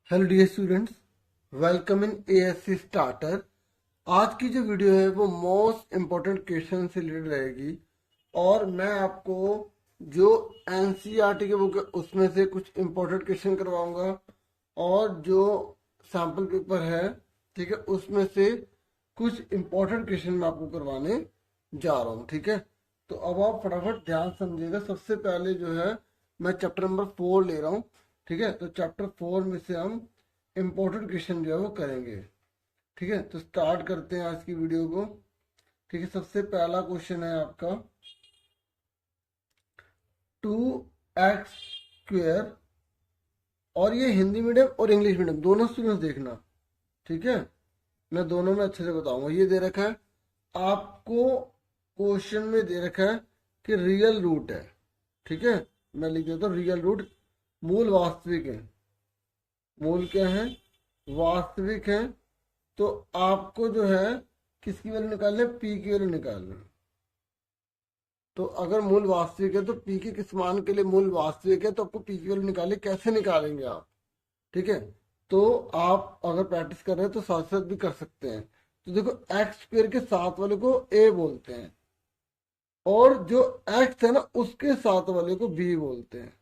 Hello dear students, welcome in ASC starter. आज की जो वीडियो है वो मोस्ट इम्पोर्टेंट क्वेश्चन से रिलेटेड रहेगी और मैं आपको जो एनसीईआरटी की बुक है उसमें से कुछ इम्पोर्टेंट क्वेश्चन करवाऊंगा और जो सैम्पल पेपर है, ठीक है, उसमें से कुछ इम्पोर्टेंट क्वेश्चन मैं आपको करवाने जा रहा हूँ। ठीक है, तो अब आप फटाफट ध्यान समझिएगा। सबसे पहले जो है मैं चैप्टर नंबर 4 ले रहा हूँ। ठीक है, तो चैप्टर 4 में से हम इम्पोर्टेंट क्वेश्चन जो है वो करेंगे। ठीक है, तो स्टार्ट करते हैं आज की वीडियो को। ठीक है, सबसे पहला क्वेश्चन है आपका 2x²। और ये हिंदी मीडियम और इंग्लिश मीडियम दोनों स्टूडेंट्स देखना। ठीक है, मैं दोनों में अच्छे से बताऊंगा। ये दे रखा है आपको, क्वेश्चन में दे रखा है कि रियल रूट है। ठीक है, मैं लिख देता हूँ रियल रूट। मूल वास्तविक है। मूल क्या है? वास्तविक है। तो आपको जो है किसकी वैल्यू निकालना है? पी की वैल्यू निकालना है। तो अगर मूल वास्तविक है तो पी के किस मान के लिए मूल वास्तविक है, तो आपको पी की वैल्यू निकालनी। कैसे निकालेंगे आप? ठीक है, तो आप अगर प्रैक्टिस कर रहे हैं तो साथ साथ भी कर सकते हैं। तो देखो, x² के साथ वाले को a बोलते हैं और जो x है ना उसके साथ वाले को b बोलते हैं,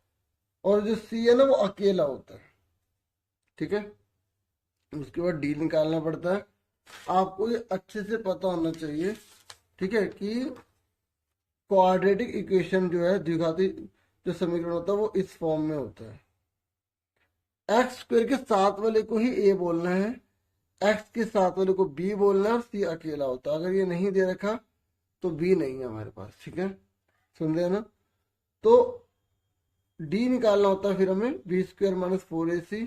और जो c है ना वो अकेला होता है। ठीक है, उसके बाद d निकालना पड़ता है। आपको ये अच्छे से पता होना चाहिए, ठीक है, कि क्वाड्रेटिक इक्वेशन जो है, द्विघाती जो समीकरण होता है वो इस फॉर्म में होता है। x² के साथ वाले को ही a बोलना है, x के साथ वाले को b बोलना है और c अकेला होता है। अगर ये नहीं दे रखा तो b नहीं है हमारे पास। ठीक है, सुन रहे ना? तो d निकालना होता है फिर हमें b² - 4ac,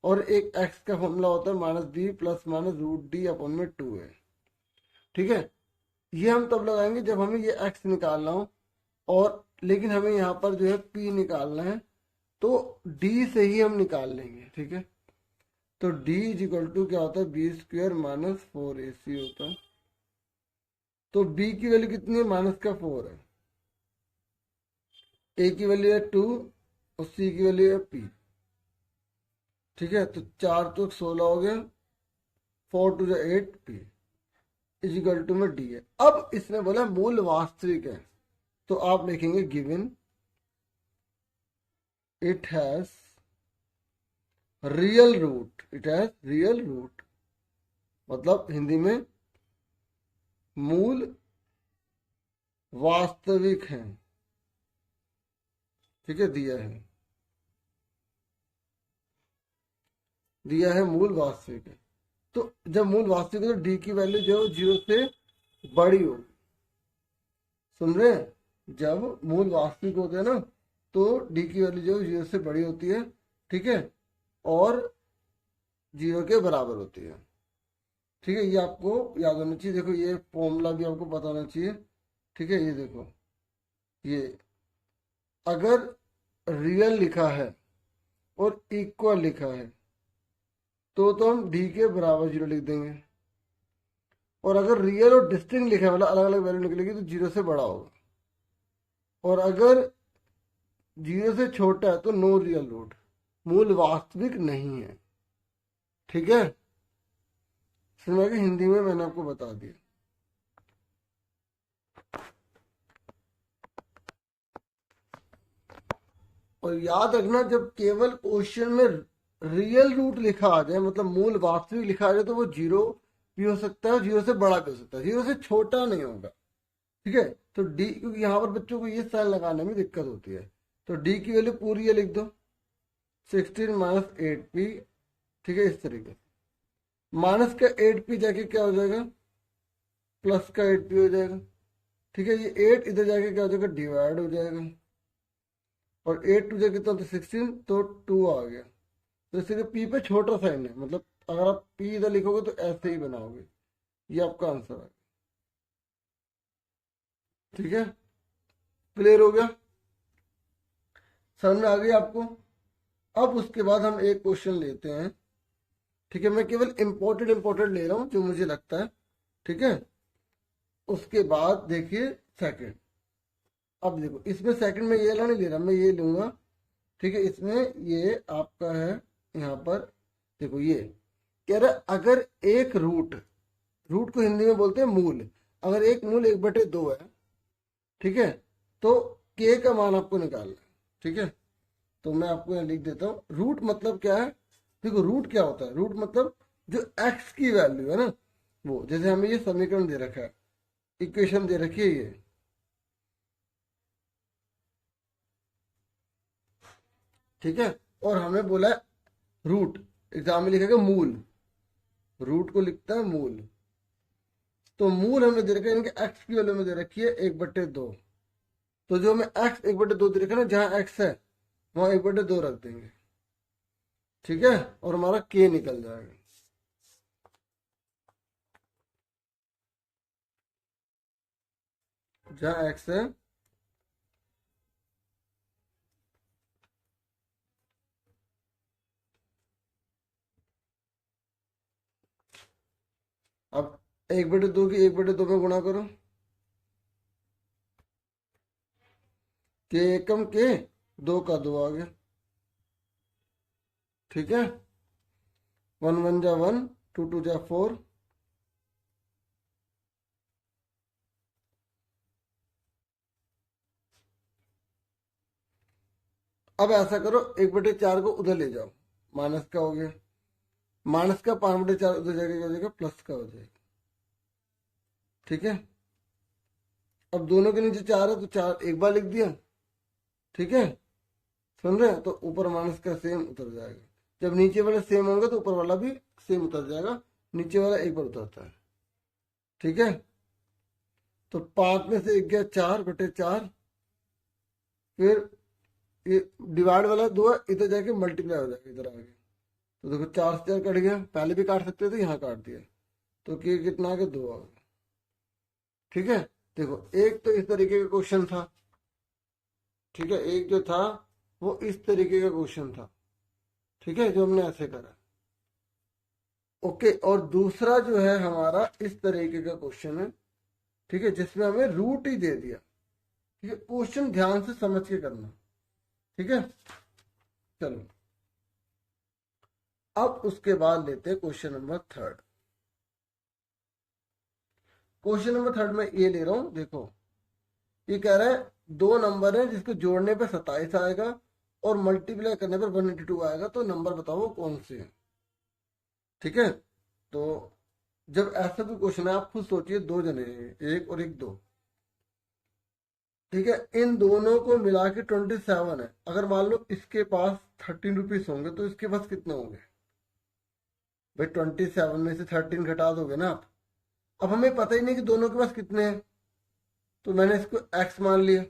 और एक x का फॉर्मूला होता है -b + -√d अपन में 2 है। ठीक है, ये हम तब लगाएंगे जब हमें ये x निकालना हो, और लेकिन हमें यहाँ पर जो है p निकालना है, तो d से ही हम निकाल लेंगे। ठीक है, तो d = क्या होता है? b² - 4ac होता है। तो b की वैल्यू कितनी है? -4 है, a की वैल्यू है 2 और c की वैल्यू है p। ठीक है, तो 4 तो 16 हो गया, 4 × 2 = 8 p = में d है। अब इसने बोला मूल वास्तविक है, तो आप लिखेंगे given it has real root. It has real root मतलब हिंदी में मूल वास्तविक है। ठीक है, दिया है मूल वास्तविक है। तो जब मूल वास्तविक है तो डी की वैल्यू जो 0 से बड़ी होगी। सुन रहे हैं? जब मूल वास्तविक होते हैं ना तो डी की वैल्यू जो 0 से बड़ी होती है। ठीक है, और 0 के बराबर होती है। ठीक है, ये आपको याद होना चाहिए। देखो, ये फॉर्मूला भी आपको पता होना चाहिए। ठीक है, ये देखो, ये अगर रियल लिखा है और इक्वल लिखा है तो हम डी के बराबर 0 लिख देंगे, और अगर रियल और डिस्टिंक्ट लिखा है मतलब अलग अलग वैल्यू निकलेगी तो 0 से बड़ा होगा, और अगर 0 से छोटा है तो नो रियल रूट, मूल वास्तविक नहीं है। ठीक है, समझ में? हिंदी में मैंने आपको बता दिया। और याद रखना, जब केवल क्वेश्चन में रियल रूट लिखा आ जाए मतलब मूल वास्तविक लिखा आ जाए तो वो 0 भी हो सकता है, 0 से बड़ा भी हो सकता है, 0 से छोटा नहीं होगा। ठीक है, तो डी, क्योंकि यहाँ पर बच्चों को ये साइन लगाने में दिक्कत होती है, तो डी की वैल्यू पूरी है लिख दो, 16 - 8p। ठीक है, इस तरीके से माइनस का 8p जाके क्या हो जाएगा? प्लस का 8p हो जाएगा। ठीक है, ये 8 इधर जाके क्या हो जाएगा? डिवाइड हो जाएगा, और 8 2 जाके कितना? 16, तो 2 आ गया। तो इसलिए पी पे छोटा साइन है, मतलब अगर आप पी इधर लिखोगे तो ऐसे ही बनाओगे। ये आपका आंसर है। ठीक है, क्लियर हो गया? समझ में आ गई आपको? अब उसके बाद हम एक क्वेश्चन लेते हैं। ठीक है, मैं केवल इंपॉर्टेंट ले रहा हूं जो मुझे लगता है। ठीक है, उसके बाद देखिए सेकंड। अब देखो, इसमें सेकंड में ये वाला नहीं ले रहा, मैं ये लूंगा। ठीक है, इसमें ये आपका है यहाँ पर देखो ये कह रहा है, अगर एक रूट, रूट को हिंदी में बोलते हैं मूल, अगर एक मूल 1/2 है, ठीक है, तो के का मान आपको निकालना है। ठीक है, तो मैं आपको यहाँ लिख देता हूँ। रूट मतलब क्या है, देखो रूट क्या होता है, रूट मतलब जो एक्स की वैल्यू है ना, वो, जैसे हमें ये समीकरण दे रखा है, इक्वेशन दे रखी है ये, ठीक है, और हमें बोला है रूट, एग्जाम में लिखेगा मूल, रूट को लिखता है मूल। तो मूल हमें दे रखा है, इनके एक्स की वैल्यू में दे रखी है 1/2। तो जो हमें एक्स 1/2 दे रखा है ना, जहां एक्स है वहां 1/2 रख देंगे, ठीक है, और हमारा के निकल जाएगा। जहां एक्स है अब 1/2 की 1/2 में गुणा करो, के एकम के, 2 का 2 आ गया, ठीक है, 1 1 जा 1, 2 2 जा 4, अब ऐसा करो 1/4 को उधर ले जाओ, माइनस का हो गया, माइनस का 5/4 उधर जाके क्या हो जाएगा, प्लस का हो जाएगा, ठीक है। अब दोनों के नीचे 4 है तो 4 एक बार लिख दिया, ठीक है, सुन रहे हैं, तो ऊपर माइनस का सेम उतर जाएगा, जब नीचे वाले सेम होंगे तो ऊपर वाला भी सेम उतर जाएगा, नीचे वाला एक बार उतरता है, ठीक है। तो 5 में से 1 गया 4/4, फिर ये डिवाइड वाला 2 है, इधर जाके मल्टीप्लाई हो जाएगा इधर आगे, तो देखो 4 से 4 कट गया, पहले भी काट सकते थे, यहाँ काट दिया, तो कितना आ गया, 2 आ गया, ठीक है। देखो एक तो इस तरीके का क्वेश्चन था, ठीक है, एक जो था वो इस तरीके का क्वेश्चन था, ठीक है, जो हमने ऐसे करा, ओके। और दूसरा जो है हमारा इस तरीके का क्वेश्चन है, ठीक है, जिसमें हमें रूट ही दे दिया, ठीक है, क्वेश्चन ध्यान से समझ के करना, ठीक है। चलो अब उसके बाद लेते हैं क्वेश्चन नंबर 3। क्वेश्चन नंबर 3 में ये ले रहा हूं, देखो ये कह रहा है दो नंबर है जिसको जोड़ने पर 27 आएगा और मल्टीप्लाई करने पर 182 आएगा, तो नंबर बताओ कौन से हैं, ठीक है। तो जब ऐसा भी क्वेश्चन है, आप खुद सोचिए, दो जने हैं, एक और एक, दो, ठीक है, इन दोनों को मिला के 27 है, अगर मान लो इसके पास 13 रुपीज होंगे तो इसके पास कितने होंगे, भाई 27 में से 13 घटा दोगे ना आप। अब हमें पता ही नहीं कि दोनों के पास कितने हैं, तो मैंने इसको x मान लिया,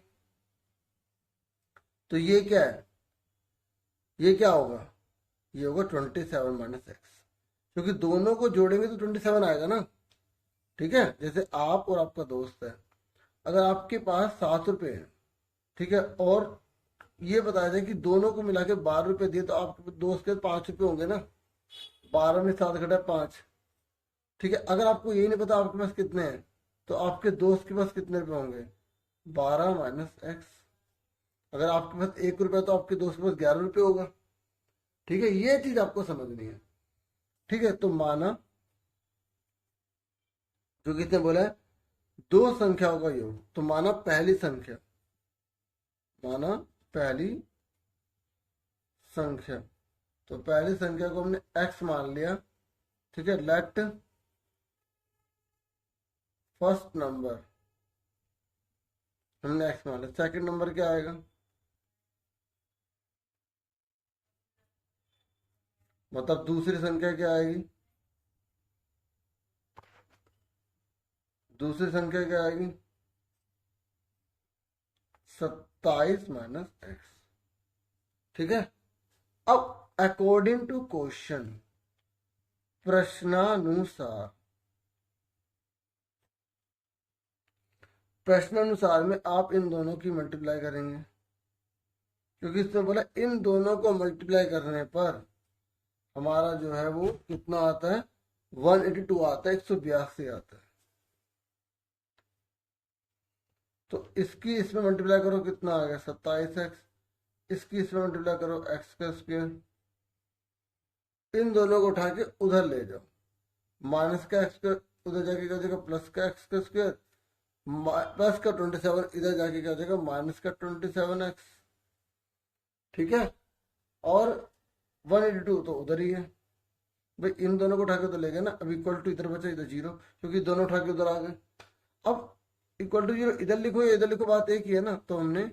तो ये क्या है, ये क्या होगा, ये होगा 27 माइनस एक्स, क्योंकि दोनों को जोड़ेंगे तो 27 आएगा ना, ठीक है। जैसे आप और आपका दोस्त है, अगर आपके पास 7 रुपये है, ठीक है, और ये बताया जाए कि दोनों को मिला के 12 रुपये दिए, तो आपके दोस्त के 5 रुपये होंगे ना, 12 में 7 घटा 5, ठीक है। अगर आपको यही नहीं पता आपके पास कितने हैं, तो आपके दोस्त के पास कितने रुपए होंगे, 12 माइनस एक्स। अगर आपके पास 1 रुपया तो आपके दोस्त के पास 11 रुपये होगा, ठीक है, ये चीज आपको समझनी है, ठीक है। तो माना जो किसने बोला है, दो संख्याओं का योग, तो माना पहली संख्या, माना पहली संख्या, तो पहली संख्या को हमने x मान लिया, ठीक है, लेट फर्स्ट नंबर हमने x मान लिया, सेकंड नंबर क्या आएगा, मतलब दूसरी संख्या क्या आएगी, दूसरी संख्या क्या आएगी, 27 माइनस एक्स, ठीक है। अब अकॉर्डिंग टू क्वेश्चन, प्रश्नानुसार, प्रश्नानुसार में आप इन दोनों की मल्टीप्लाई करेंगे, क्योंकि इसमें बोला इन दोनों को मल्टीप्लाई करने पर हमारा जो है वो कितना आता है, 182 आता है, 182 आता है। तो इसकी इसमें मल्टीप्लाई करो, कितना आ गया, 27x, इसकी इसमें मल्टीप्लाई करो x का स्क्वायर, इन दोनों को उठा के उधर ले जाओ, माइनस का एक्स स्क्वायर उधर जाके क्या हो जाएगा प्लस का एक्स का स्क्वायर, प्लस का 27 इधर जाके क्या हो जाएगा माइनस का 27x। ठीक है, और 182 तो उधर ही है भाई, इन दोनों को उठा के तो ले गए ना। अब इक्वल टू इधर बचा इधर 0, क्योंकि दोनों उठा के उधर आ गए। अब इक्वल टू 0 इधर लिखो या इधर लिखो, बात एक ही है ना, तो हमने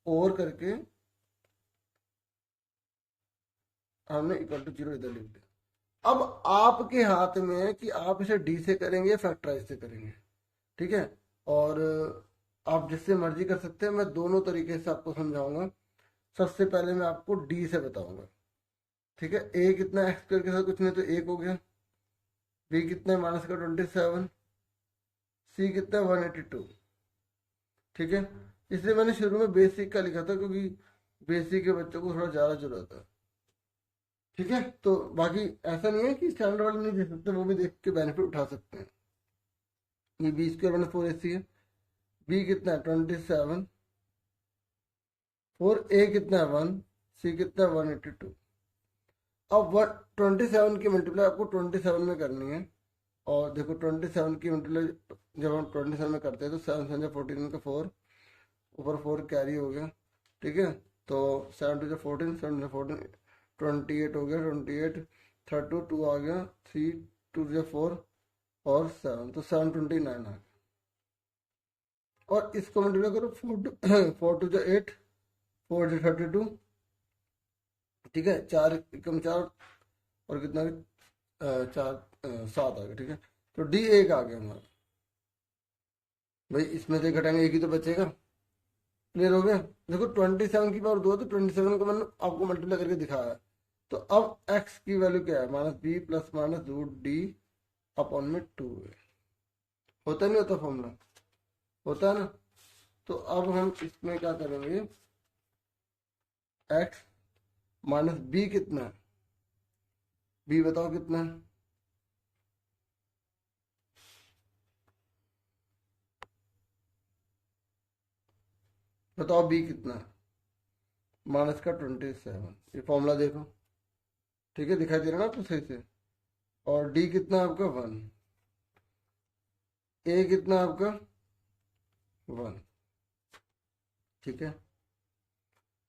और करके हमने इक्वल टू 0 इधर लिख दिया। अब आपके हाथ में है कि आप इसे डी से करेंगे या फैक्टराइज से करेंगे। ठीक है, और आप जिससे मर्जी कर सकते हैं, मैं दोनों तरीके से आपको समझाऊंगा। सबसे पहले मैं आपको डी से बताऊंगा। ठीक है, ए कितना एक्स स्क्वायर के साथ कुछ नहीं तो 1 हो गया, बी कितना है माइनस का 27, सी कितना है 182। ठीक है, इसलिए मैंने शुरू में बेसिक का लिखा था, क्योंकि बेसिक के बच्चों को थोड़ा ज़्यादा जरूरत है। ठीक है, तो बाकी ऐसा नहीं है कि स्टैंडर्ड वाले नहीं दे सकते, वो भी देख के बेनिफिट उठा सकते हैं। ये बी स्क्वायर माइनस 4ac है, बी कितना है 27, और ए कितना है 1, सी कितना है 182। अब 27 की मल्टीप्लाई आपको 27 में करनी है, और देखो 27 की मल्टीप्लाई जब हम 27 में करते हैं तो 7 7 14 का 4, ऊपर 4 कैरी हो गया। ठीक है, तो 7 2 14, 7 14 28 हो गया, 28 थर्ड टू 2 आ गया, 3 2 4 और 7, तो 729 आ गया। और इसको मल्टीप्लाई करो 4 2 8, 4 32। ठीक है, 4 एकम 4 और कितना 4 7 आ गया। ठीक है, तो डी 1 आ गया हमारा भाई, इसमें से घटाएंगे एक ही तो बचेगा। क्लियर हो गया। देखो 27 की पावर 2 है, तो 27 को मैंने आपको मल्टीप्लाई करके दिखाया है। तो अब x की वैल्यू क्या है, minus B plus minus root d upon में 2 है। होता नहीं होता फॉर्मूला, होता है ना। तो अब हम इसमें क्या करेंगे, x माइनस बी कितना है, बी बताओ कितना है, बताओ बी कितना है, माइनस का 27। ये फॉर्मूला देखो, ठीक है, दिखाई दे रहा ना आपको सही से। और डी कितना है आपका 1, ए कितना है आपका 1। ठीक है,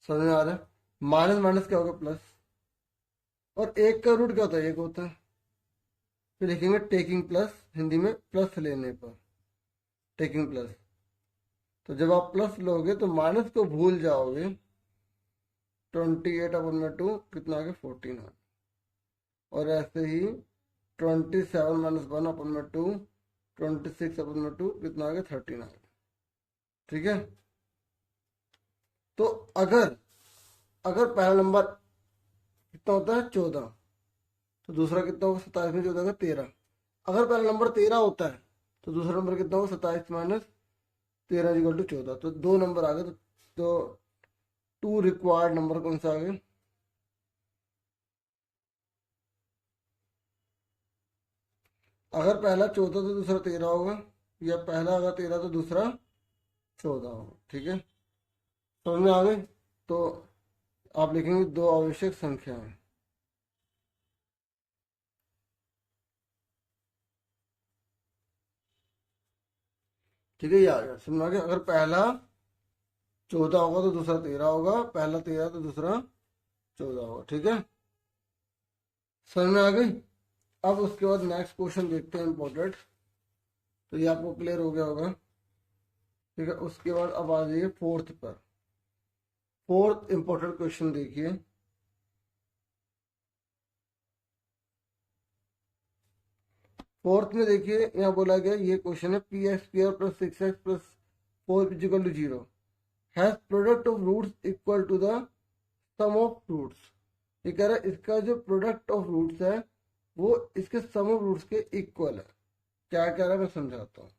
समझ में आ रहा है। माइनस माइनस क्या होगा प्लस, और एक का रूट क्या होता है, एक होता है। फिर लिखेंगे टेकिंग प्लस, हिंदी में प्लस लेने पर टेकिंग प्लस। तो जब आप प्लस लोगे तो माइनस को भूल जाओगे, 28 अपन में 2 कितना आ गया 14 आ। और ऐसे ही 27 माइनस 1 अपन में 2, 26 अपन में 2 कितना आ गया 13 आ गया। ठीक है, तो अगर अगर पहला नंबर कितना होता है 14, तो दूसरा कितना होगा 27 में 14 का 13। अगर पहला नंबर 13 होता है तो दूसरा नंबर कितना होगा 27 माइनस 13 इक्वल टू 14। तो 2 नंबर आ गए, तो 2 रिक्वायर्ड नंबर कौन सा आ गया, अगर पहला 14 तो दूसरा 13 होगा, या पहला अगर 13 तो दूसरा 14 होगा। ठीक है, समझ में आ गई। तो आप लिखेंगे 2 आवश्यक संख्याएं। ठीक है, ये आ गया, समझ में आ गया। अगर पहला 14 होगा तो दूसरा 13 होगा, पहला 13 तो दूसरा 14 होगा। ठीक है, समझ में आ गई। अब उसके बाद नेक्स्ट क्वेश्चन देखते हैं इंपॉर्टेंट, तो ये आपको क्लियर हो गया होगा। ठीक है, उसके बाद अब आ जाइए फोर्थ पर। फोर्थ इंपॉर्टेंट क्वेश्चन देखिए, फोर्थ में देखिए यहाँ बोला गया, ये क्वेश्चन है p x square plus 6x plus 4 equal to 0 has product of roots equal to the sum of roots. ये कह रहा है इसका जो प्रोडक्ट ऑफ रूट्स है वो इसके सम ऑफ रूट्स के इक्वल है। क्या कह रहा है मैं समझाता हूँ।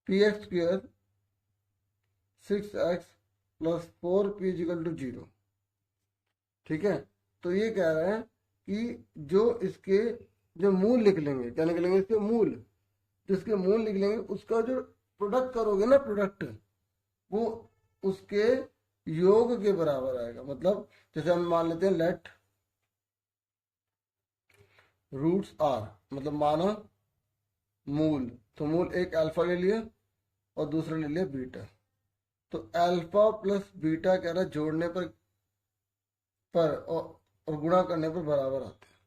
P x square 6x plus 4p equal to 0। ठीक है, तो ये कह रहा है कि जो इसके जो मूल लिख लेंगे, क्या लिख लेंगे इसके मूल, जो इसके मूल लिख लेंगे उसका जो प्रोडक्ट करोगे ना, प्रोडक्ट वो उसके योग के बराबर आएगा। मतलब जैसे हम मान लेते हैं लेट रूट्स आर मतलब माना मूल, तो मूल एक अल्फा ले लिया और दूसरा ले लिया बीटा। तो अल्फा प्लस बीटा कह रहा है जोड़ने और गुणा करने पर बराबर आते हैं।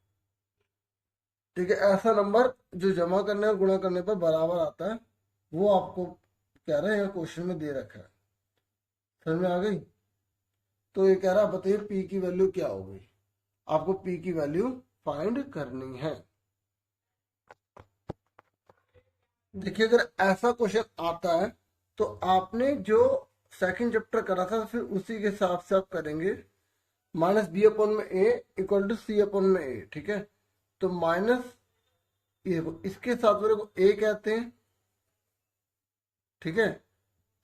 ठीक है, ऐसा नंबर जो जमा करने और गुणा करने पर बराबर आता है वो आपको कह रहे हैं क्वेश्चन में दे रखा है। समझ में आ गई? तो ये कह रहा है बताइए पी की वैल्यू क्या होगी। आपको पी की वैल्यू फाइंड करनी है। देखिए अगर ऐसा क्वेश्चन आता है तो आपने जो सेकंड चैप्टर करा था फिर उसी के हिसाब से आप करेंगे। माइनस बी अपॉन में ए इक्वल टू सी अपॉन में ए। ठीक है, तो माइनस ये इसके साथ वाले को ए कहते हैं। ठीक है,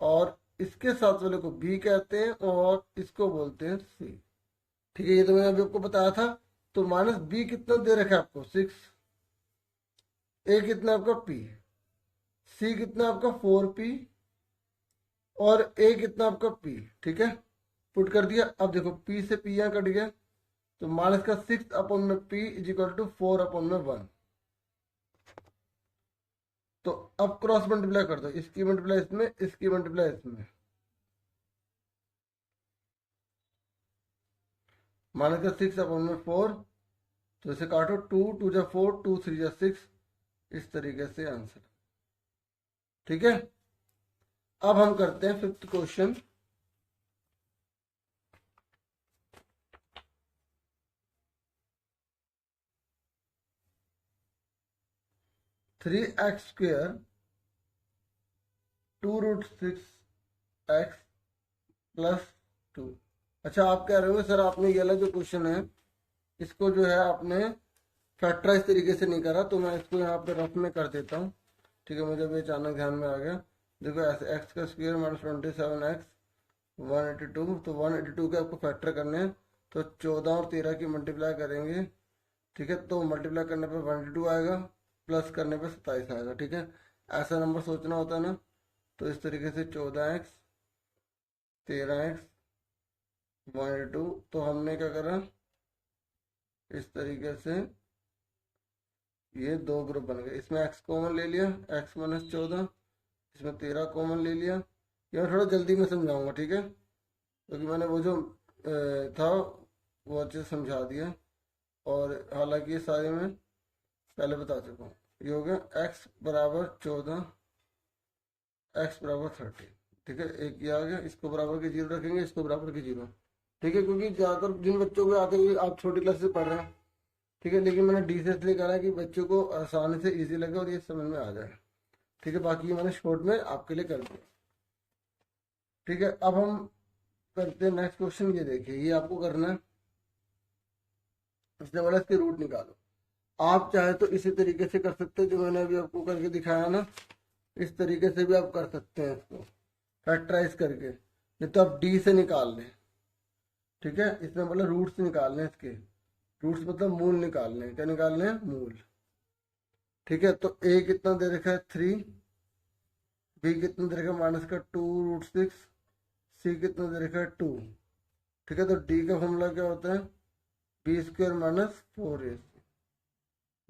और इसके साथ वाले को बी कहते हैं और इसको बोलते हैं सी। ठीक है, ये तो मैंने अभी आपको बताया था। तो माइनस बी कितना दे रखा है आपको 6, ए कितना आपका पी, सी कितना आपका 4p और ए कितना आपका p। ठीक है, पुट कर दिया। अब देखो p से p यहाँ कट गया तो माइनस का 6 अपॉन में p is equal to 4 upon में 1। तो अब क्रॉस मल्टीप्लाई कर दो, इसकी मल्टीप्लाई इसमें, इसकी मल्टीप्लाई इसमें। माइनस का 6 अपॉन में 4, तो इसे काटो, 2 2 जा 4, 2 3 जा 6। इस तरीके से आंसर। ठीक है, अब हम करते हैं fifth question. Three x square 2√6x plus 2। अच्छा, आप कह रहे हो सर आपने ये वाला जो क्वेश्चन है इसको जो है आपने फैक्टराइज तरीके से नहीं करा, तो मैं इसको यहाँ पे रफ में कर देता हूँ। ठीक है, मुझे भी अचानक ध्यान में आ गया। देखो ऐसे एक्स का स्क्वायर माइनस 27x 182, तो 182 के आपको फैक्टर करने हैं तो 14 और 13 की मल्टीप्लाई करेंगे। ठीक है, तो मल्टीप्लाई करने पे 182 आएगा, प्लस करने पे 27 आएगा। ठीक है, ऐसा नंबर सोचना होता है ना। तो इस तरीके से 14x 13x 182, तो हमने क्या करा इस तरीके से ये दो ग्रुप बन गए। इसमें x कॉमन ले लिया, x माइनस 14, इसमें 13 कॉमन ले लिया। ये मैं थोड़ा जल्दी में समझाऊंगा। ठीक है, क्योंकि मैंने वो जो था वो अच्छे से समझा दिया, और हालांकि ये सारे मैं पहले बता चुका हूँ। ये हो गया x बराबर 14, x बराबर 30। ठीक है, एक ये आ गया, इसको बराबर के 0 रखेंगे, इसको बराबर के 0। ठीक है, क्योंकि ज़्यादातर जिन बच्चों को आते हुए आप छोटी क्लास से पढ़ रहे हैं। ठीक है, लेकिन मैंने डी से इसलिए करा है कि बच्चों को आसानी से इजी लगे और ये समझ में आ जाए। ठीक है, बाकी मैंने शॉर्ट में आपके लिए कर दिया। ठीक है, अब हम करते हैं नेक्स्ट क्वेश्चन। ये देखिए, ये आपको करना है, इसने बोला इसके रूट निकालो। आप चाहे तो इसी तरीके से कर सकते हैं जो मैंने अभी आपको करके दिखाया ना, इस तरीके से भी आप कर सकते हैं इसको फैक्टराइज करके, नहीं तो आप डी से निकाल लें। ठीक है, इसमें बोला रूट्स निकालने हैं इसके, रूट्स मतलब मूल निकालने हैं। क्या निकालने हैं? मूल। ठीक है, तो ए कितना दे रखा है 3, बी कितना दे रखा है माइनस का 2√6, सी कितना दे रखा है 2। ठीक है, तो डी का फॉर्मूला क्या होता है? B square minus 4ac।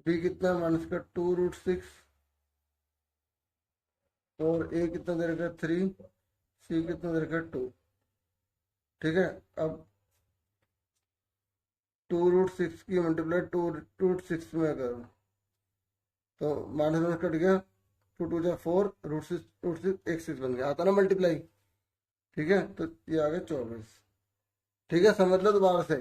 B कितना माइनस का 2√6 और ए कितना दे रखा है 3, सी कितना दे रखा है 2। ठीक है, अब 2√6 की मल्टीप्लाई 2√6 में करो तो माइनस माइनस कट गया, 2 2 जा 4, √6 एक 6 बन गया, आता ना मल्टीप्लाई। ठीक है, तो ये आ गया 24। ठीक है, समझ लो दोबारा से,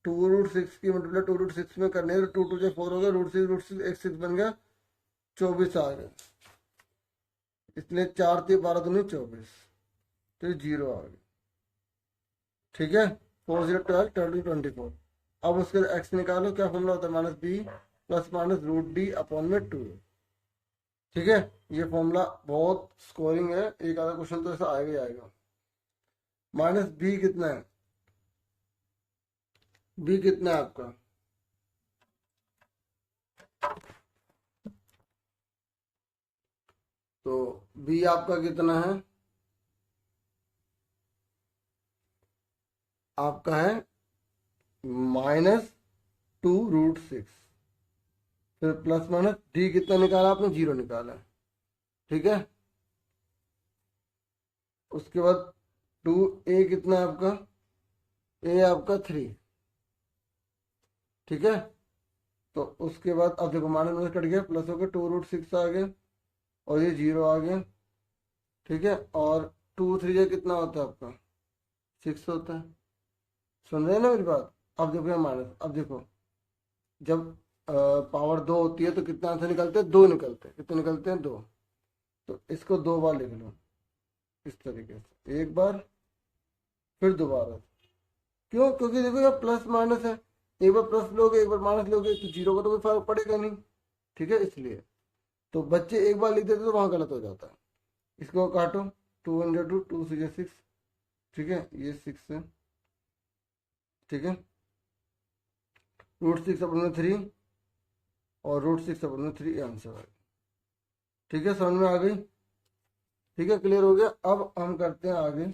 2√6 की मल्टीप्लाई 2√6 में करने तो 2 2 जा 4 हो गया, √6 एक 6 बन गया, 24 आ गया। इसलिए 4 3 12 दूनी 24, तो 0 आ गया। ठीक है, 4 0 12 12 24। अब उसके एक्स निकालो, क्या फॉर्मूला होता है? Minus B plus minus root d upon में 2। ठीक है, ये फॉर्मूला बहुत स्कोरिंग है, एक आधा क्वेश्चन तो ऐसा आएगा ही आएगा। माइनस बी कितना है? बी कितना है आपका? तो बी आपका कितना है? आपका है -2√6। फिर प्लस माइनस डी कितना निकाला आपने, 0 निकाला, ठीक है। उसके बाद 2a कितना है आपका, a आपका 3, ठीक है। तो उसके बाद अब देखो माइनस माइनस कट गया, प्लस हो गया, 2√6 आ गया और ये 0 आ गया, ठीक है। और 2 3 कितना होता है आपका, 6 होता है। सुन रहे हैं ना मेरी बात। अब देखो ये माइनस, अब देखो जब पावर 2 होती है तो कितना आंसर निकलते हैं, 2 निकलते हैं। कितने निकलते हैं, 2। तो इसको 2 बार लिख लो इस तरीके से, एक बार फिर दोबारा। क्यों, क्योंकि देखो ये प्लस माइनस है, एक बार प्लस लोगे एक बार माइनस लोगे तो 0 का तो कोई फर्क पड़ेगा नहीं, ठीक है। इसलिए तो बच्चे एक बार लिख देते तो वहां गलत हो जाता है। इसको काटो, 2 × 2 2 6, ठीक है, ये 6 है, ठीक है। √6/3 और √6/3 आंसर आ गया, ठीक है। समझ में आ गई, ठीक है, क्लियर हो गया। अब हम करते हैं आगे।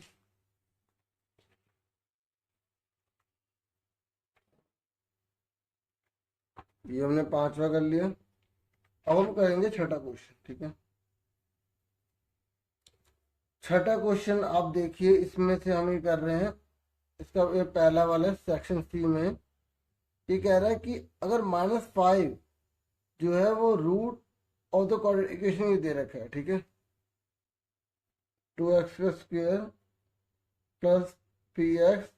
ये हमने 5वां कर लिया। अब हम करेंगे छठा क्वेश्चन, ठीक है। छठा क्वेश्चन आप देखिए, इसमें से हम ये कर रहे हैं, इसका ये पहला वाला सेक्शन सी में ये कह रहा है कि अगर -5 जो है वो root of the quadratic equation ये दे रखा है, ठीक है। 2x² प्लस px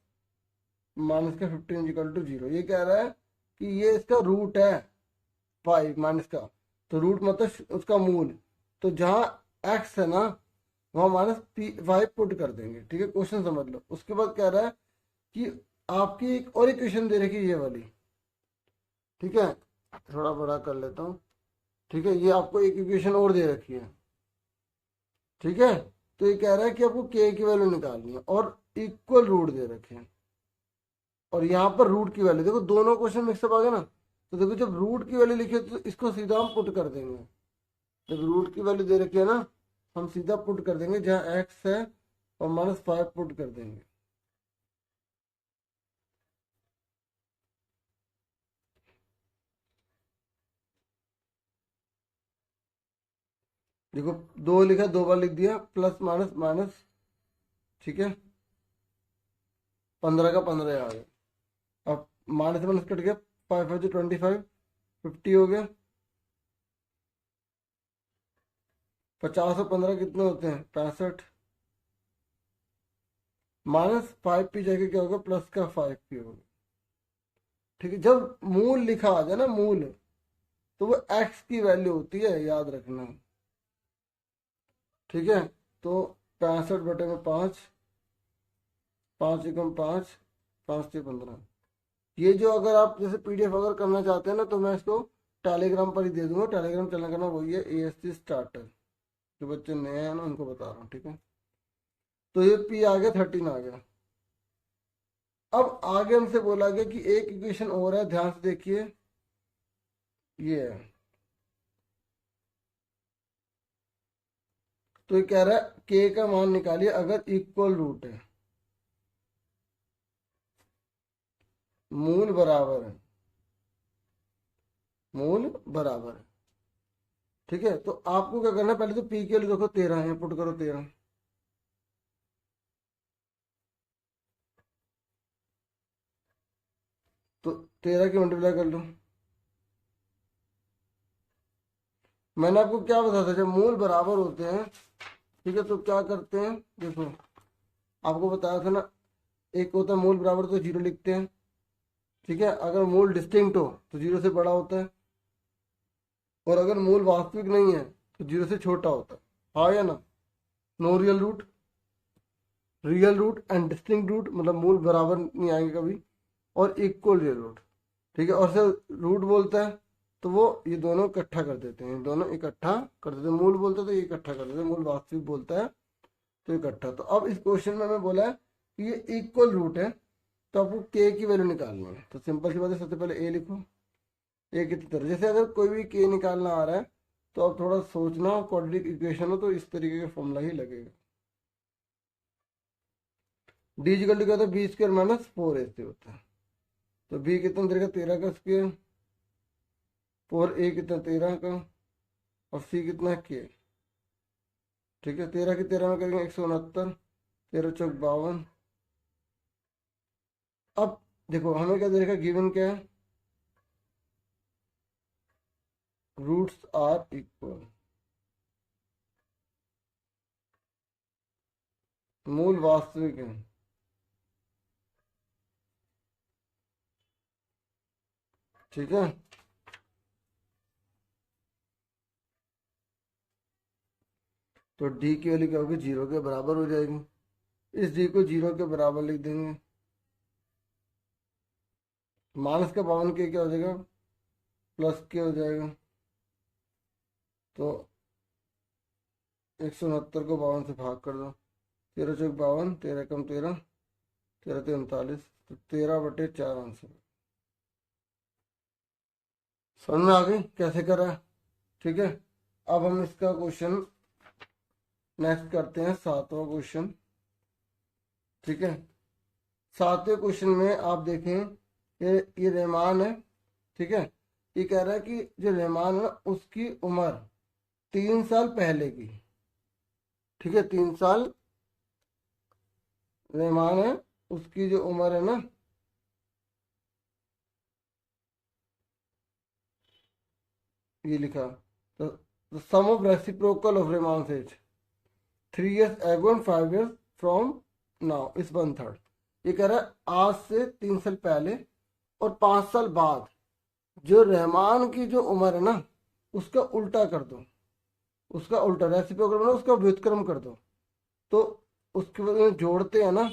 माइनस का 15 = 0, ये कह रहा है कि ये इसका रूट है 5 माइनस का। तो रूट मतलब उसका मूल, तो जहाँ x है ना वहाँ -5 पुट कर देंगे, ठीक है। क्वेश्चन समझ लो। उसके बाद कह रहा है कि आपकी एक और इक्वेशन दे रखी है ये वाली, ठीक है। थोड़ा बड़ा कर लेता हूँ, ठीक है। ये आपको एक इक्वेशन और दे रखी है, ठीक है। तो ये कह रहा है कि आपको k की वैल्यू निकालनी है और इक्वल रूट दे रखे हैं, और यहाँ पर रूट की वैल्यू देखो, दोनों क्वेश्चन मिक्सअप आ गया ना। तो देखो जब रूट की वैल्यू लिखे तो इसको सीधा हम पुट कर देंगे। जब रूट की वैल्यू दे रखी है ना, हम सीधा पुट कर देंगे जहाँ x है और -5 पुट कर देंगे। देखो 2 लिखा, 2 बार लिख दिया, प्लस माइनस माइनस, ठीक है। 15 का 15 आ गया। अब माइनस माइनस कट गया, 5 5 25, 50 हो गया। 50 और 15 कितने होते हैं, 65। -5 पी जाके क्या होगा, प्लस का 5 पी होगा, ठीक है। जब मूल लिखा आ जाए ना, मूल, तो वो x की वैल्यू होती है, याद रखना, ठीक है। तो 65/5, 5 × 5, 5 × 15। ये जो अगर आप जैसे पीडीएफ अगर करना चाहते हैं ना, तो मैं इसको टेलीग्राम पर ही दे दूंगा। टेलीग्राम चैनल का नाम वही है, ASC स्टार्टर। जो बच्चे नए हैं ना उनको बता रहा हूँ, ठीक है। तो ये p आ गया, 13 आ गया। अब आगे हमसे बोला गया कि एक इक्वेशन और है, ध्यान से देखिए, ये है। तो ये कह रहा है k का मान निकालिए अगर इक्वल रूट है, मूल बराबर है, मूल बराबर है, ठीक है। तो आपको क्या करना है, पहले तो p के लिए देखो 13 है, पुट करो 13। तो 13 की मल्टीप्लाई कर लो। मैंने आपको क्या बताया था, जब मूल बराबर होते हैं, ठीक है, तो क्या करते हैं, देखो आपको बताया था ना, एक होता है मूल बराबर तो 0 लिखते हैं, ठीक है। अगर मूल डिस्टिंक्ट हो तो 0 से बड़ा होता है, और अगर मूल वास्तविक नहीं है तो 0 से छोटा होता है, हाँ या ना। No real root, real root and distinct root, मतलब मूल बराबर नहीं आएंगे कभी, और इक्वल रियल रूट, ठीक है। और से रूट बोलता है तो वो ये दोनों इकट्ठा कर देते हैं, दोनों इकट्ठा कर देते हैं। मूल बोलता है तो ये इकट्ठा कर देते हैं, मूल वास्तविक बोलता है तो इकट्ठा। तो अब इस क्वेश्चन में हमें बोला है कि ये इक्वल रूट है, तो आपको k की वैल्यू निकालनी है। तो सिंपल सी बात है, सबसे पहले a लिखो। a की तरह जैसे अगर कोई भी k निकालना आ रहा है तो आप थोड़ा सोचना, क्वाड्रेटिक इक्वेशन हो तो इस तरीके का फॉर्मूला ही लगेगा। d इक्वल टू क्या होता है, b² - 4ac होता है। तो b कितना देगा, 13 का स्क्वायर तो और ए कितना 13 का और सी कितना के। ठीक है, 13 की 13 में करेंगे 169, 13 चौक 52। अब देखो हमें क्या दे रखा है, गिवन क्या है, रूट्स आर इक्वल, मूल वास्तविक है। ठीक है, तो डी की वैल्यू क्या होगी, 0 के बराबर हो जाएगी। इस डी को 0 के बराबर लिख देंगे। माइनस का 52 के क्या हो जाएगा, प्लस के हो जाएगा। तो 169 को 52 से भाग कर दो, 13 चौक 52, 13 कम 13, 13 39, तो 13/4 आंसर। समझ में आ गई कैसे करा है। ठीक है, अब हम इसका क्वेश्चन नेक्स्ट करते हैं, 7वां क्वेश्चन। ठीक है, 7वें क्वेश्चन में आप देखें ये रहमान है। ठीक है, ये कह रहा है कि जो रहमान है उसकी उम्र 3 साल पहले की। ठीक है, 3 साल रहमान है, उसकी जो उम्र है ना, ये लिखा, तो sum of reciprocal of Rahman age 3 years ago and 5 years from now is 1/3। ये कह रहा है आज से 3 साल पहले और 5 साल बाद जो रहमान की जो उम्र है ना उसका उल्टा कर दो, उसका उल्टा रेसिप्रोकल बना, उसका व्युत्क्रम कर दो। तो उसके बाद में जोड़ते हैं ना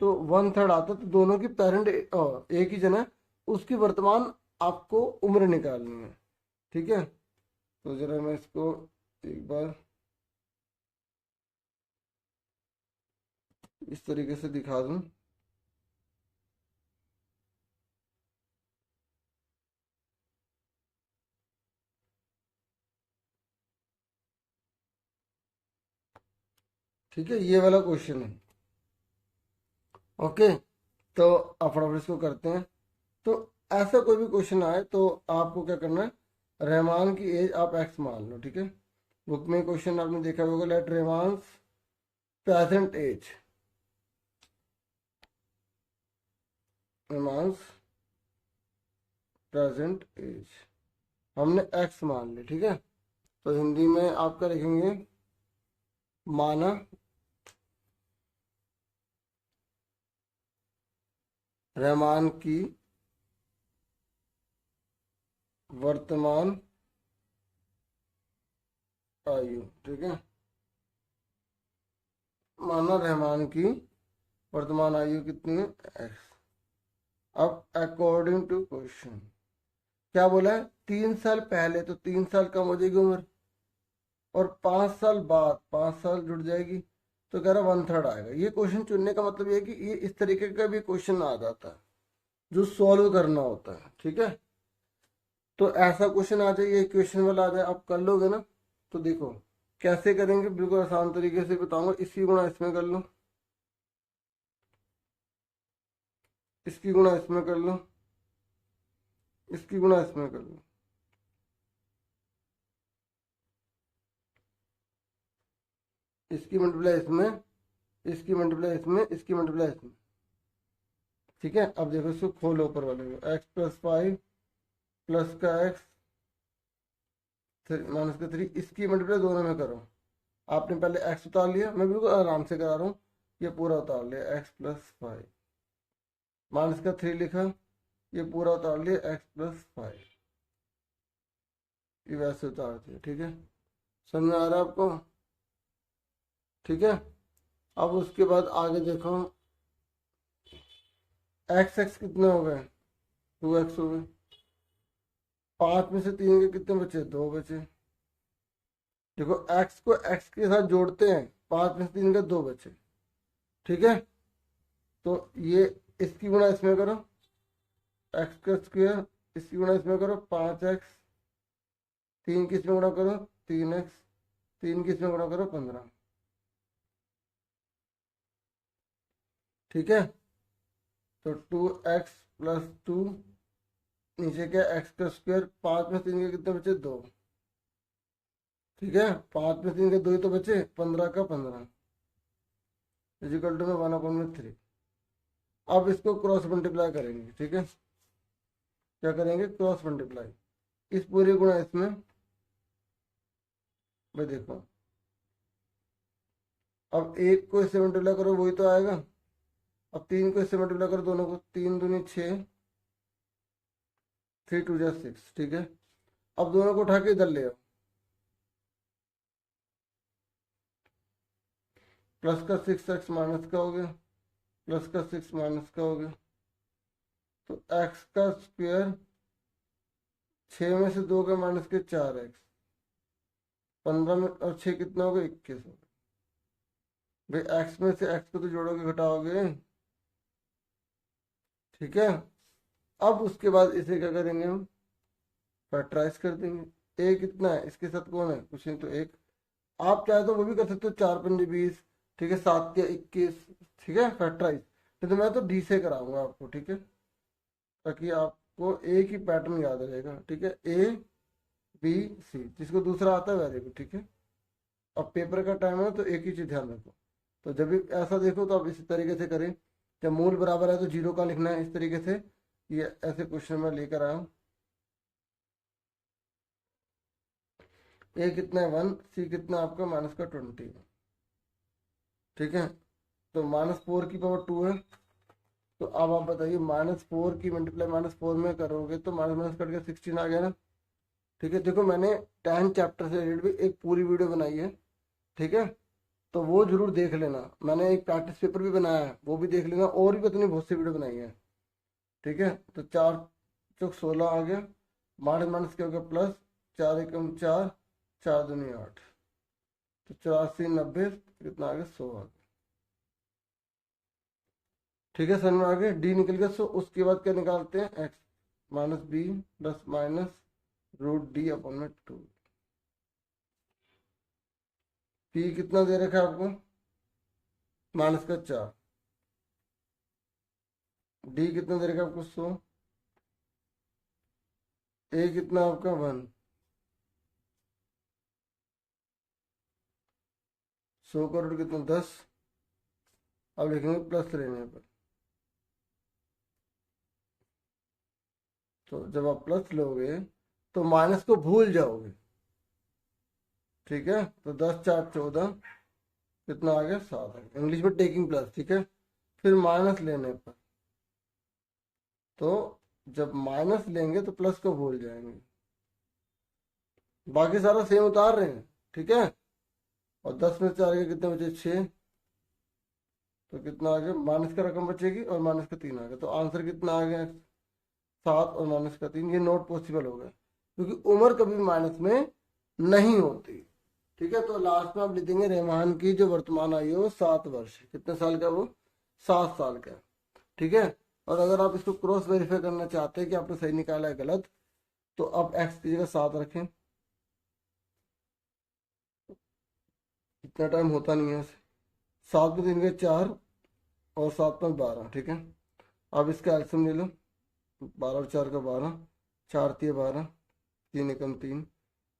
तो 1/3 आता है। तो दोनों की पेरेंट एक ही जन है, उसकी वर्तमान आपको उम्र निकालनी है। ठीक है, तो जरा मैं इसको एक बार इस तरीके से दिखा दूं। ठीक है, ये वाला क्वेश्चन है। ओके, तो आप फटाफट इसको करते हैं। तो ऐसा कोई भी क्वेश्चन आए तो आपको क्या करना है, रहमान की एज आप एक्स मान लो। ठीक है, बुक में क्वेश्चन आपने देखा होगा, let Rahman present age, Rahman present age हमने एक्स मान ली। ठीक है, तो हिंदी में आप क्या लिखेंगे, माना रहमान की वर्तमान आयु। ठीक है, माना रहमान की वर्तमान आयु कितनी है, एक्स। अब अकॉर्डिंग टू क्वेश्चन क्या बोला है, 3 साल पहले तो 3 साल कम हो जाएगी उम्र, और 5 साल बाद 5 साल जुड़ जाएगी, तो कह रहा 1/3 आएगा। ये क्वेश्चन चुनने का मतलब ये है कि ये इस तरीके का भी क्वेश्चन आ जाता है जो सॉल्व करना होता है। ठीक है, तो ऐसा क्वेश्चन आ जाए, ये इक्वेशन वाला आ जाए, आप कर लोगे ना। तो देखो कैसे करेंगे, बिल्कुल आसान तरीके से बताऊंगा। इसकी गुणा इसमें कर लो, इसकी गुणा इसमें कर लो, इसकी गुणा इसमें कर लो। इसकी मल्टीप्लाई इसमें, इसकी मल्टीप्लाई इसमें, इसकी मल्टीप्लाई इसमें। ठीक है, अब देखो इसको खोलो ऊपर वाले को, एक्स प्लस 5 प्लस का एक्स माइनस का 3, इसकी मल्टीप्लाई दोनों में करो। आपने पहले एक्स उतार लिया, मैं बिल्कुल आराम से करा रहा हूँ, ये पूरा उतार लिया एक्स प्लस 5, माइनस का 3 लिखा, ये पूरा उतार लिया एक्स प्लस 5, ये वैसे उतार दिया। ठीक है, समझ में आ रहा है आपको। ठीक है, अब उसके बाद आगे देखो, एक्स एक्स कितने हो गए, 2x हो गए, 5 में से 3 के कितने बचे, 2 बचे। देखो x को x के साथ जोड़ते हैं, 5 में से 3 के 2 बचे। ठीक है, तो ये इसकी गुणा इसमें करो, x का स्क्वायर, इसकी गुणा इसमें करो 5x, 3 की इसमें गुणा करो 3x, 3 की इसमें गुणा करो 15। ठीक है, तो 2x प्लस 2 नीचे क्या एक्स का स्क्वायर, 5 में 3 के कितने बचे 2, ठीक है 5 में 3 के 2 ही तो बचे, 15 का 15 इजिकल टू में 1/3। अब इसको क्रॉस मल्टीप्लाई करेंगे, ठीक है क्या करेंगे क्रॉस मल्टीप्लाई, इस पूरे गुणा इसमें, भाई देखो अब एक को इससे मल्टीप्लाई करो वही तो आएगा, अब 3 को इससे मल्टीप्लाई करो दोनों को, 3 दूनी 6, 3 2 जा 6, ठीक है अब दोनों को उठा के इधर ले आओ, प्लस का 6x माइनस का हो गया, प्लस का 6 माइनस का हो गया, तो x का स्क्वायर 6 में से 2 का माइनस के 4x, 15 में और 6 कितना हो गया 21 हो गया। भाई x में से x को तो जोड़ोगे घटाओगे, ठीक है अब उसके बाद इसे क्या करेंगे हम फैक्टराइज कर देंगे, a कितना है इसके साथ कौन है कुछ नहीं तो एक, आप चाहे तो वो भी कर सकते हो 4 पंजे 20, ठीक है 7 या 21, ठीक है फैक्टराइज, नहीं तो मैं तो डी से कराऊंगा आपको, ठीक है ताकि आपको एक ही पैटर्न याद रहेगा, ठीक है ए बी सी, जिसको दूसरा आता है वेरी गुड, ठीक है अब पेपर का टाइम है तो एक ही चीज ध्यान रखो, तो जब भी ऐसा देखो तो आप इसी तरीके से करें, जब मूल बराबर है तो 0 का लिखना है इस तरीके से, ये ऐसे क्वेश्चन में लेकर आया हूँ, ए कितना है 1, सी कितना आपका माइनस का 20, ठीक है तो -4 की पावर 2 है, तो अब आप बताइए -4 की मल्टीप्लाई -4 में करोगे तो माइनस माइनस कट के 16 आ गया ना, ठीक है देखो मैंने 10 चैप्टर से रिलेटेड भी एक पूरी वीडियो बनाई है, ठीक है तो वो जरूर देख लेना, मैंने एक प्रैक्टिस पेपर भी बनाया है वो भी देख लेना, और भी पता नहीं बहुत सी वीडियो बनाई है, ठीक है तो 4 चौक 16 आ गया, माइनस माइनस क्या हो गया प्लस, 4 एकम 4, 4 दूनी 8, तो 84 90 कितना आ गया 100 आ गया, ठीक है समझ में आ गया, डी निकल गया, सो उसके बाद क्या निकालते हैं x minus B plus minus root d upon में 2, पी कितना दे रखा है आपको माइनस का 4, डी कितना दे रखा है आपको 100, ए कितना आपका 1, 100 का रूट कितना 10, अब लिखेंगे प्लस लेने पर, तो जब आप प्लस लोगे तो माइनस को भूल जाओगे, ठीक है तो 10 4 14 कितना आ गया 7 आ गया, इंग्लिश में टेकिंग प्लस, ठीक है फिर माइनस लेने पर, तो जब माइनस लेंगे तो प्लस को भूल जाएंगे, बाकी सारा सेम उतार रहे हैं, ठीक है और 10 में 4 के कितने बचे 6, तो कितना आ गया माइनस का रकम बचेगी और माइनस का 3 आ गया, तो आंसर कितना आ गया 7 और माइनस का 3, ये नॉट पॉसिबल हो गया क्योंकि उम्र कभी माइनस में नहीं होती, ठीक है तो लास्ट में आप लिख देंगे रहमान की जो वर्तमान आयु है 7 वर्ष, कितने साल का वो 7 साल का, ठीक है और अगर आप इसको क्रॉस वेरीफाई करना चाहते हैं कि आपने सही निकाला है गलत, तो आप एक्स की जगह 7 रखें, इतना टाइम होता नहीं है, 7 में 3 के 4 और 7 में 12, ठीक है अब इसका एल्सियम ले लो, 12 और 4 का 12, 4 3 12, 3 एकम 3,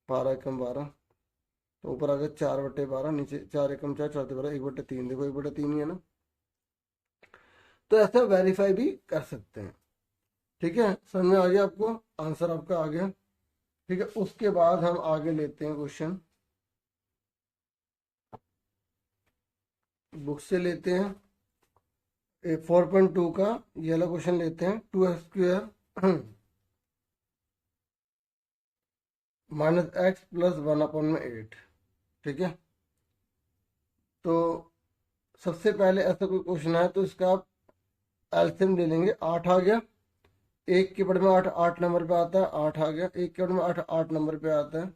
12 एकम 12, तो ऊपर आ गया 4/12, नीचे 4 एकम 4, 4 12, 1/3, देखो 1/3 ही है ना, तो ऐसा वेरीफाई भी कर सकते हैं, ठीक है समझ में आ गया आपको, आंसर आपका आ गया, ठीक है उसके बाद हम आगे लेते हैं क्वेश्चन, बुक से लेते हैं 4.2 का ये वाला क्वेश्चन लेते हैं, 2x² माइनस एक्स प्लस 1/8, ठीक है तो सबसे पहले ऐसा कोई क्वेश्चन है तो इसका आप एल्सियम ले लेंगे, 8 आ गया, एक के पढ़ में 8 8 नंबर पे आता है, 8 आ गया, एक के पढ़ में 8 8 नंबर पे आता है,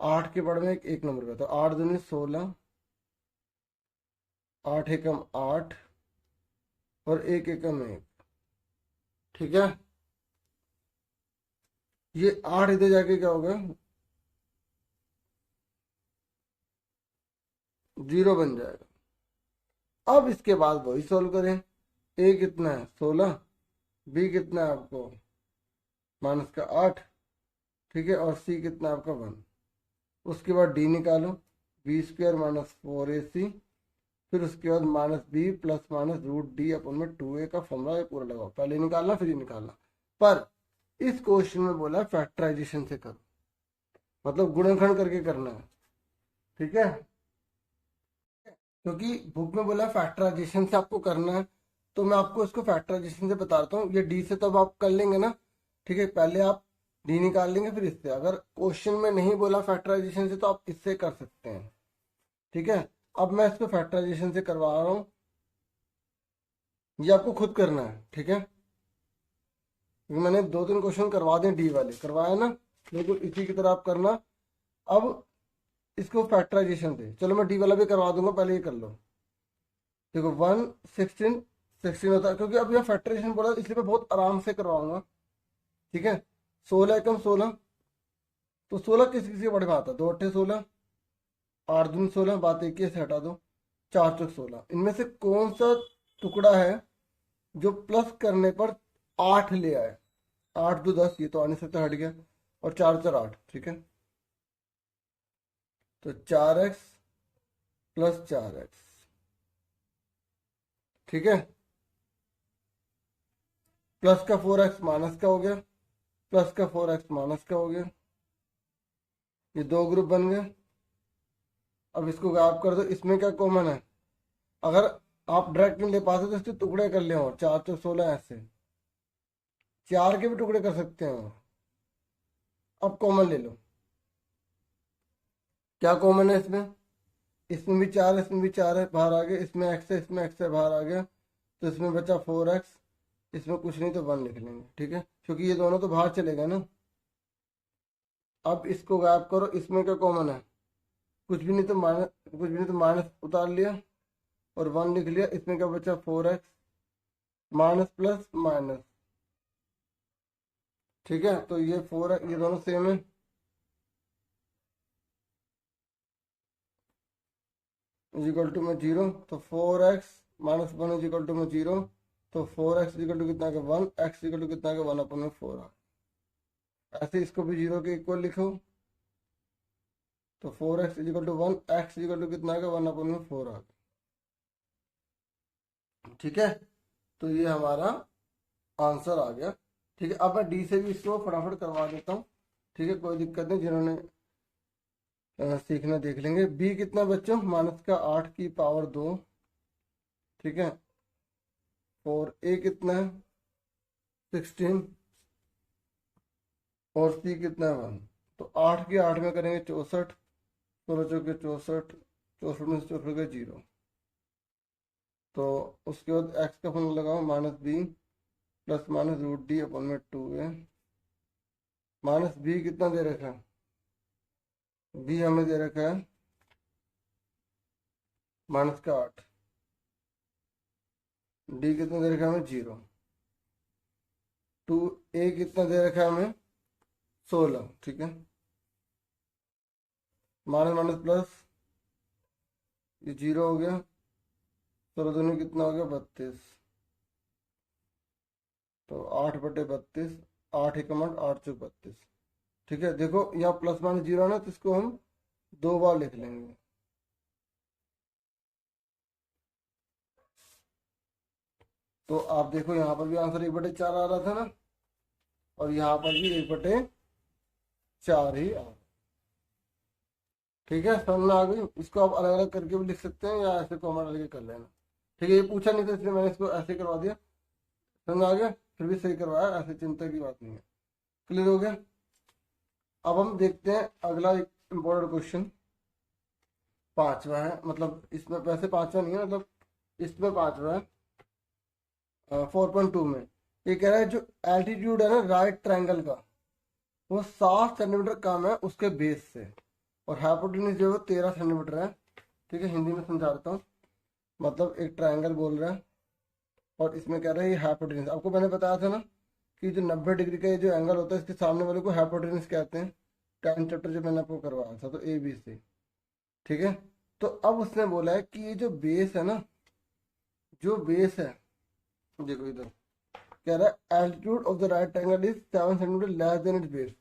8 के पढ़ में 1 नंबर पे आता है, 8 दूनी 16, 8 एकम 8 और 1 एकम 1, ठीक है ये 8 इधर जाके क्या होगा 0 बन जाएगा, अब इसके बाद वही सॉल्व करें, ए कितना है 16, बी कितना है आपको माइनस का 8, ठीक है, और सी कितना आपका 1। उसके बाद डी निकालो, बी स्क्वायर माइनस 4ac, फिर उसके बाद minus B plus minus root D upon में 2a का फॉर्मूला ये पूरा लगाओ, पहले निकालना फिर ये निकालना। पर इस क्वेश्चन में बोला है फैक्टराइजेशन से करो, मतलब गुणनखंड करके करना है, ठीक है, क्योंकि बुक में बोला फैक्टराइजेशन से आपको करना है, तो मैं आपको इसको फैक्टराइजेशन से बताता हूँ। ये डी से तब आप कर लेंगे ना, ठीक है, पहले आप डी निकाल लेंगे फिर इससे। अगर क्वेश्चन में नहीं बोला फैक्टराइजेशन से तो आप इससे कर सकते हैं, ठीक है। अब मैं इसको फैक्टराइजेशन से करवा रहा हूँ, ये आपको खुद करना है, ठीक है, क्योंकि मैंने 2-3 क्वेश्चन करवा दें डी वाले, करवाया ना, बिल्कुल इसी की तरह आप करना। अब इसको फैक्टराइजेशन से, चलो मैं डी वाला भी करवा दूंगा, पहले ये कर लो। देखो 1 16 16 होता है, क्योंकि अब यह फैक्टराइजेशन बोला इसलिए मैं बहुत आराम से करवाऊंगा, ठीक है। 16 एकम 16, तो 16 किस किसी के बड़े में आता है, 2 अट्ठे 16, 8 दूनी 16, बात एक ही से हटा दो, 4 चौक 16। इनमें से कौन सा टुकड़ा है जो प्लस करने पर 8 ले आए, 8 2 10, ये तो आने से तो हट गया, और 4 4 8, ठीक है, तो 4x प्लस 4x, ठीक है, प्लस का 4x माइनस का हो गया, प्लस का 4x माइनस का हो गया, ये 2 ग्रुप बन गए। अब इसको गायब कर दो, इसमें क्या कॉमन है, अगर आप डायरेक्ट नहीं ले पाते तो इसके टुकड़े कर ले, और 4 चौक 16 ऐसे 4 के भी टुकड़े कर सकते हैं। अब कॉमन ले लो, क्या कॉमन है इसमें, इसमें भी 4 इसमें भी 4 है, बाहर आ गया, इसमें x है इसमें x है, बाहर आ गया, तो इसमें बचा 4x, इसमें कुछ नहीं तो 1 लिख लेंगे, ठीक है, क्योंकि ये दोनों तो बाहर चलेगा ना। अब इसको गायब करो, इसमें क्या कॉमन है, कुछ भी नहीं तो माइनस, कुछ भी नहीं तो माइनस उतार लिया और 1 लिख लिया, इसमें क्या बचा 4x माइनस प्लस माइनस, ठीक है, तो ये 4 ये दोनों सेम है, इज इक्वल टू में 0, तो 4x minus 1 is equal to में 0, तो 4x इज इक्वल टू कितना का 1, x इज इक्वल टू कितना का 1 अपन में 4 आ। ऐसे इसको भी 0 के इक्वल लिखो, तो 4x is equal to 1, x is equal to कितना का 1 अपन में 4 आ, ठीक है, तो ये हमारा आंसर आ गया, ठीक है। अब मैं डी से भी इसको फटाफट करवा देता हूँ, ठीक है, कोई दिक्कत नहीं, जिन्होंने सीखना देख लेंगे। बी कितना बच्चों, माइनस का 8 की पावर 2, ठीक है, और ए कितना है 16, और सी कितना है 1, तो 8 के 8 में करेंगे 64, 16 चौके 64, 64 में से 64 का 0, तो उसके बाद एक्स का फॉर्मूला लगाओ, minus B plus minus root D upon में 2a, माइनस बी कितना दे रखा है, बी हमें दे रखा है माइनस का 8, डी कितना दे रखा है हमें 0, 2a कितना दे रखा है हमें 16, ठीक है, माइनस माइनस प्लस, ये 0 हो गया, 16 दूनी कितना हो गया 32, तो 8/32, 8 एकम 8, 8 चौक 32, ठीक है। देखो यहाँ प्लस माइनस 0 है ना, तो इसको हम 2 बार लिख लेंगे, तो आप देखो यहाँ पर भी आंसर 1/4 आ रहा था ना, और यहाँ पर भी 1/4 ही आ रहा, ठीक है, समझ में आ गई। इसको आप अलग अलग करके भी लिख सकते हैं या ऐसे कॉमन डाल के कर लेना, ठीक है, ये पूछा नहीं था इसलिए मैंने इसको ऐसे करवा दिया, समझ में आ गया, फिर भी सही करवाया, ऐसे चिंता की बात नहीं है, क्लियर हो गया। अब हम देखते हैं अगला एक इम्पोर्टेंट क्वेश्चन, 5वां है, मतलब इसमें वैसे 5वां नहीं है, मतलब इसमें 5वां है, 4.2 में ये कह रहा है जो एल्टीट्यूड है ना राइट ट्रायंगल का, वो 7 सेंटीमीटर कम है उसके बेस से, और हाइपोटेन्यूज जो है वो 13 सेंटीमीटर है, ठीक है, हिंदी में समझा देता हूँ, मतलब एक ट्रायंगल बोल रहा है, और इसमें कह रहा है ये हाइपोटेन्यूज, आपको मैंने बताया था ना कि जो 90 डिग्री का ये जो एंगल होता है इसके सामने वाले को हाइपोटेन्यूज कहते हैं, 10 चैप्टर जो मैंने आपको करवाया था, तो ए बी सी, ठीक है। तो अब उसने बोला है कि ये जो बेस है ना, जो बेस है, देखो इधर, कह रहा है altitude of the right angle is 7 centimetre less than it's base.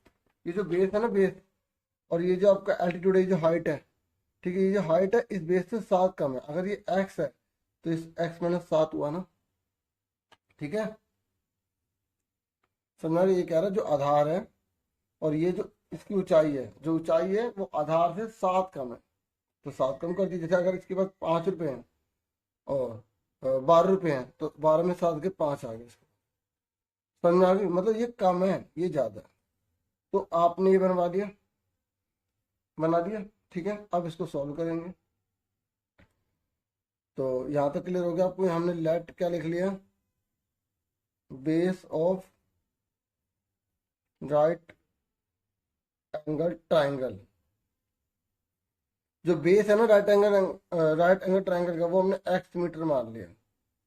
ये जो बेस है ना, बेस, और ये जो आपका एल्टीट्यूड है, ये जो हाइट है, ठीक है, ये जो हाइट है इस बेस से 7 कम है। अगर ये एक्स है तो इस एक्स माइनस 7 हुआ ना, ठीक है। समझ ये कह रहा है जो आधार है और ये जो इसकी ऊंचाई है, जो ऊंचाई है वो आधार से 7 कम है, तो 7 कम कर दीजिए। जैसे अगर इसके पास 5 रुपए हैं और 12 रुपए हैं, तो 12 में 7 के 5 आ गए। इसको समझ में आ गई? मतलब ये कम है, ये ज्यादा है। तो आपने ये बनवा दिया, बना दिया, ठीक है। अब इसको सॉल्व करेंगे। तो यहाँ तक क्लियर हो गया आपको? हमने लेट क्या लिख लिया, base of right angle triangle. जो बेस है ना राइट एंगल ट्राइंगल का, वो हमने एक्स मीटर मान लिया,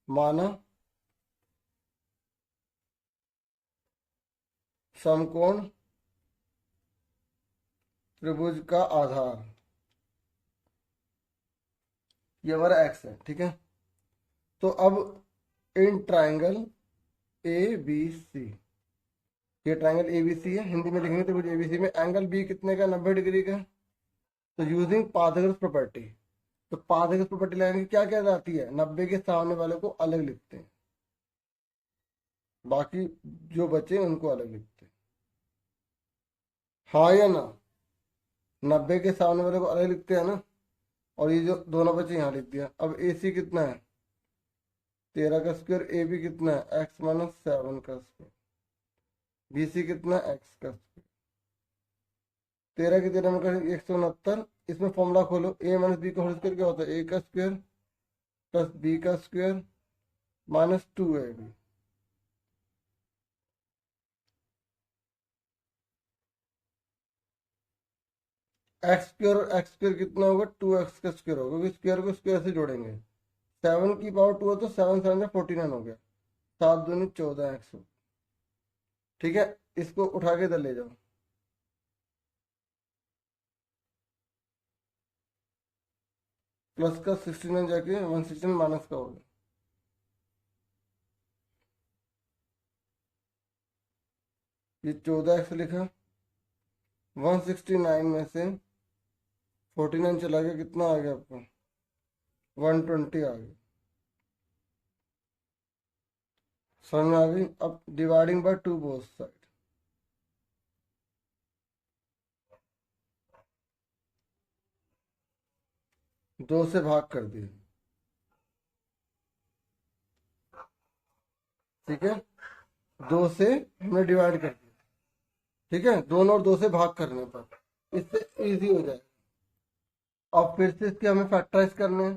माना समकोण त्रिभुज का आधार, ये हमारा एक्स है, ठीक है। तो अब in triangle A B C, ये ट्राइंगल ए बी सी है, हिंदी में लिखेंगे त्रिभुज ए बी सी में एंगल बी कितने का, 90 डिग्री का। तो यूजिंग पाइथागोरस प्रॉपर्टी, तो पाइथागोरस प्रॉपर्टी लगाएंगे, क्या क्या जाती है, 90 के सामने वाले को अलग लिखते हैं, बाकी जो बचे उनको अलग लिखते हैं, हाँ या ना। 90 के सामने वाले को अलग लिखते हैं ना, और ये जो दोनों बचे यहाँ लिख दिया। अब ए सी कितना है, 13 का स्क्वायर, ए बी कितना है, एक्स माइनस 7 का स्क्वायर, बी सी कितना है, एक्स का स्क्वायर। 13 की 13 में कर 169। इसमें फॉर्मूला खोलो, ए माइनस बी का होल स्क्वायर क्या होता है, ए का स्क्वायर प्लस बी का square minus 2ab। X square कितना होगा, 2x का स्क्वायर होगा, क्योंकि स्क्वायर को स्क्वायर से जोड़ेंगे। 7 की पावर 2 है तो 7 7 49 हो गया, 7 दूनी 14x हो, ठीक है। इसको उठा के इधर ले जाओ, प्लस का 69 जाके 169 माइनस का हो गया। ये 14x लिखा, 169 में से 49 चला गया, कितना आ गया आपको, 120 आ गया। समझ में आ गई? अब डिवाइडिंग बाय 2 बोथ साइड, दो से भाग कर दिया, ठीक है। 2 से हमने डिवाइड कर दिया, ठीक है, दोनों और 2 से भाग करने पर इससे इजी हो जाए। अब फिर से इसके हमें फैक्टराइज करने हैं,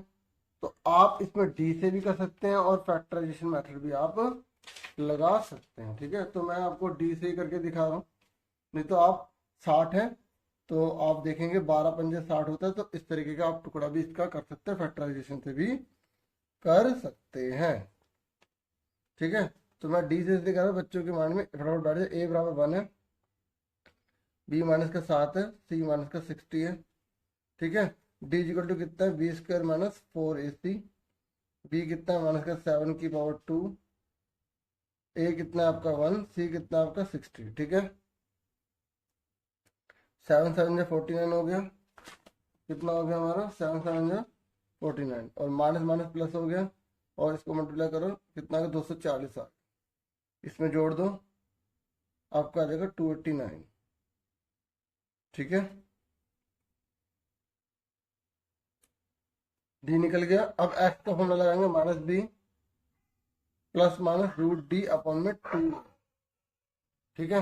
तो आप इसमें डी से भी कर सकते हैं और फैक्टराइजेशन मेथड भी आप लगा सकते हैं, ठीक है। तो मैं आपको डी से ही करके दिखा रहा हूँ, नहीं तो आप 60 है तो आप देखेंगे 12 पंजे 60 होता है, तो इस तरीके का आप टुकड़ा भी इसका कर सकते हैं, फैक्टराइजेशन से भी कर सकते हैं, ठीक है। तो मैं डी से दिखा रहा हूँ, बच्चों के माइंड में फटाफट बैठ जाए। ए बराबर 1 है, बी माइनस का 7 है, सी माइनस का 60 है, ठीक है। डी इक्वल टू कितना है, b square minus 4ac, b कितना है माइनस का 7 की पावर 2, ए कितना है आपका 1, सी कितना है आपका 60, ठीक है। 7 7 जा 49 हो गया, कितना हो गया हमारा, 7 7 जा 49, और माइनस माइनस प्लस हो गया, और इसको मल्टीप्लाई करो, कितना आ गया, 240 आ गया। इसमें जोड़ दो, आपका आ जाएगा 289, ठीक है। डी निकल गया। अब एक्स का फॉर्मूला लगाएंगे, minus B plus minus root d upon में 2, ठीक है।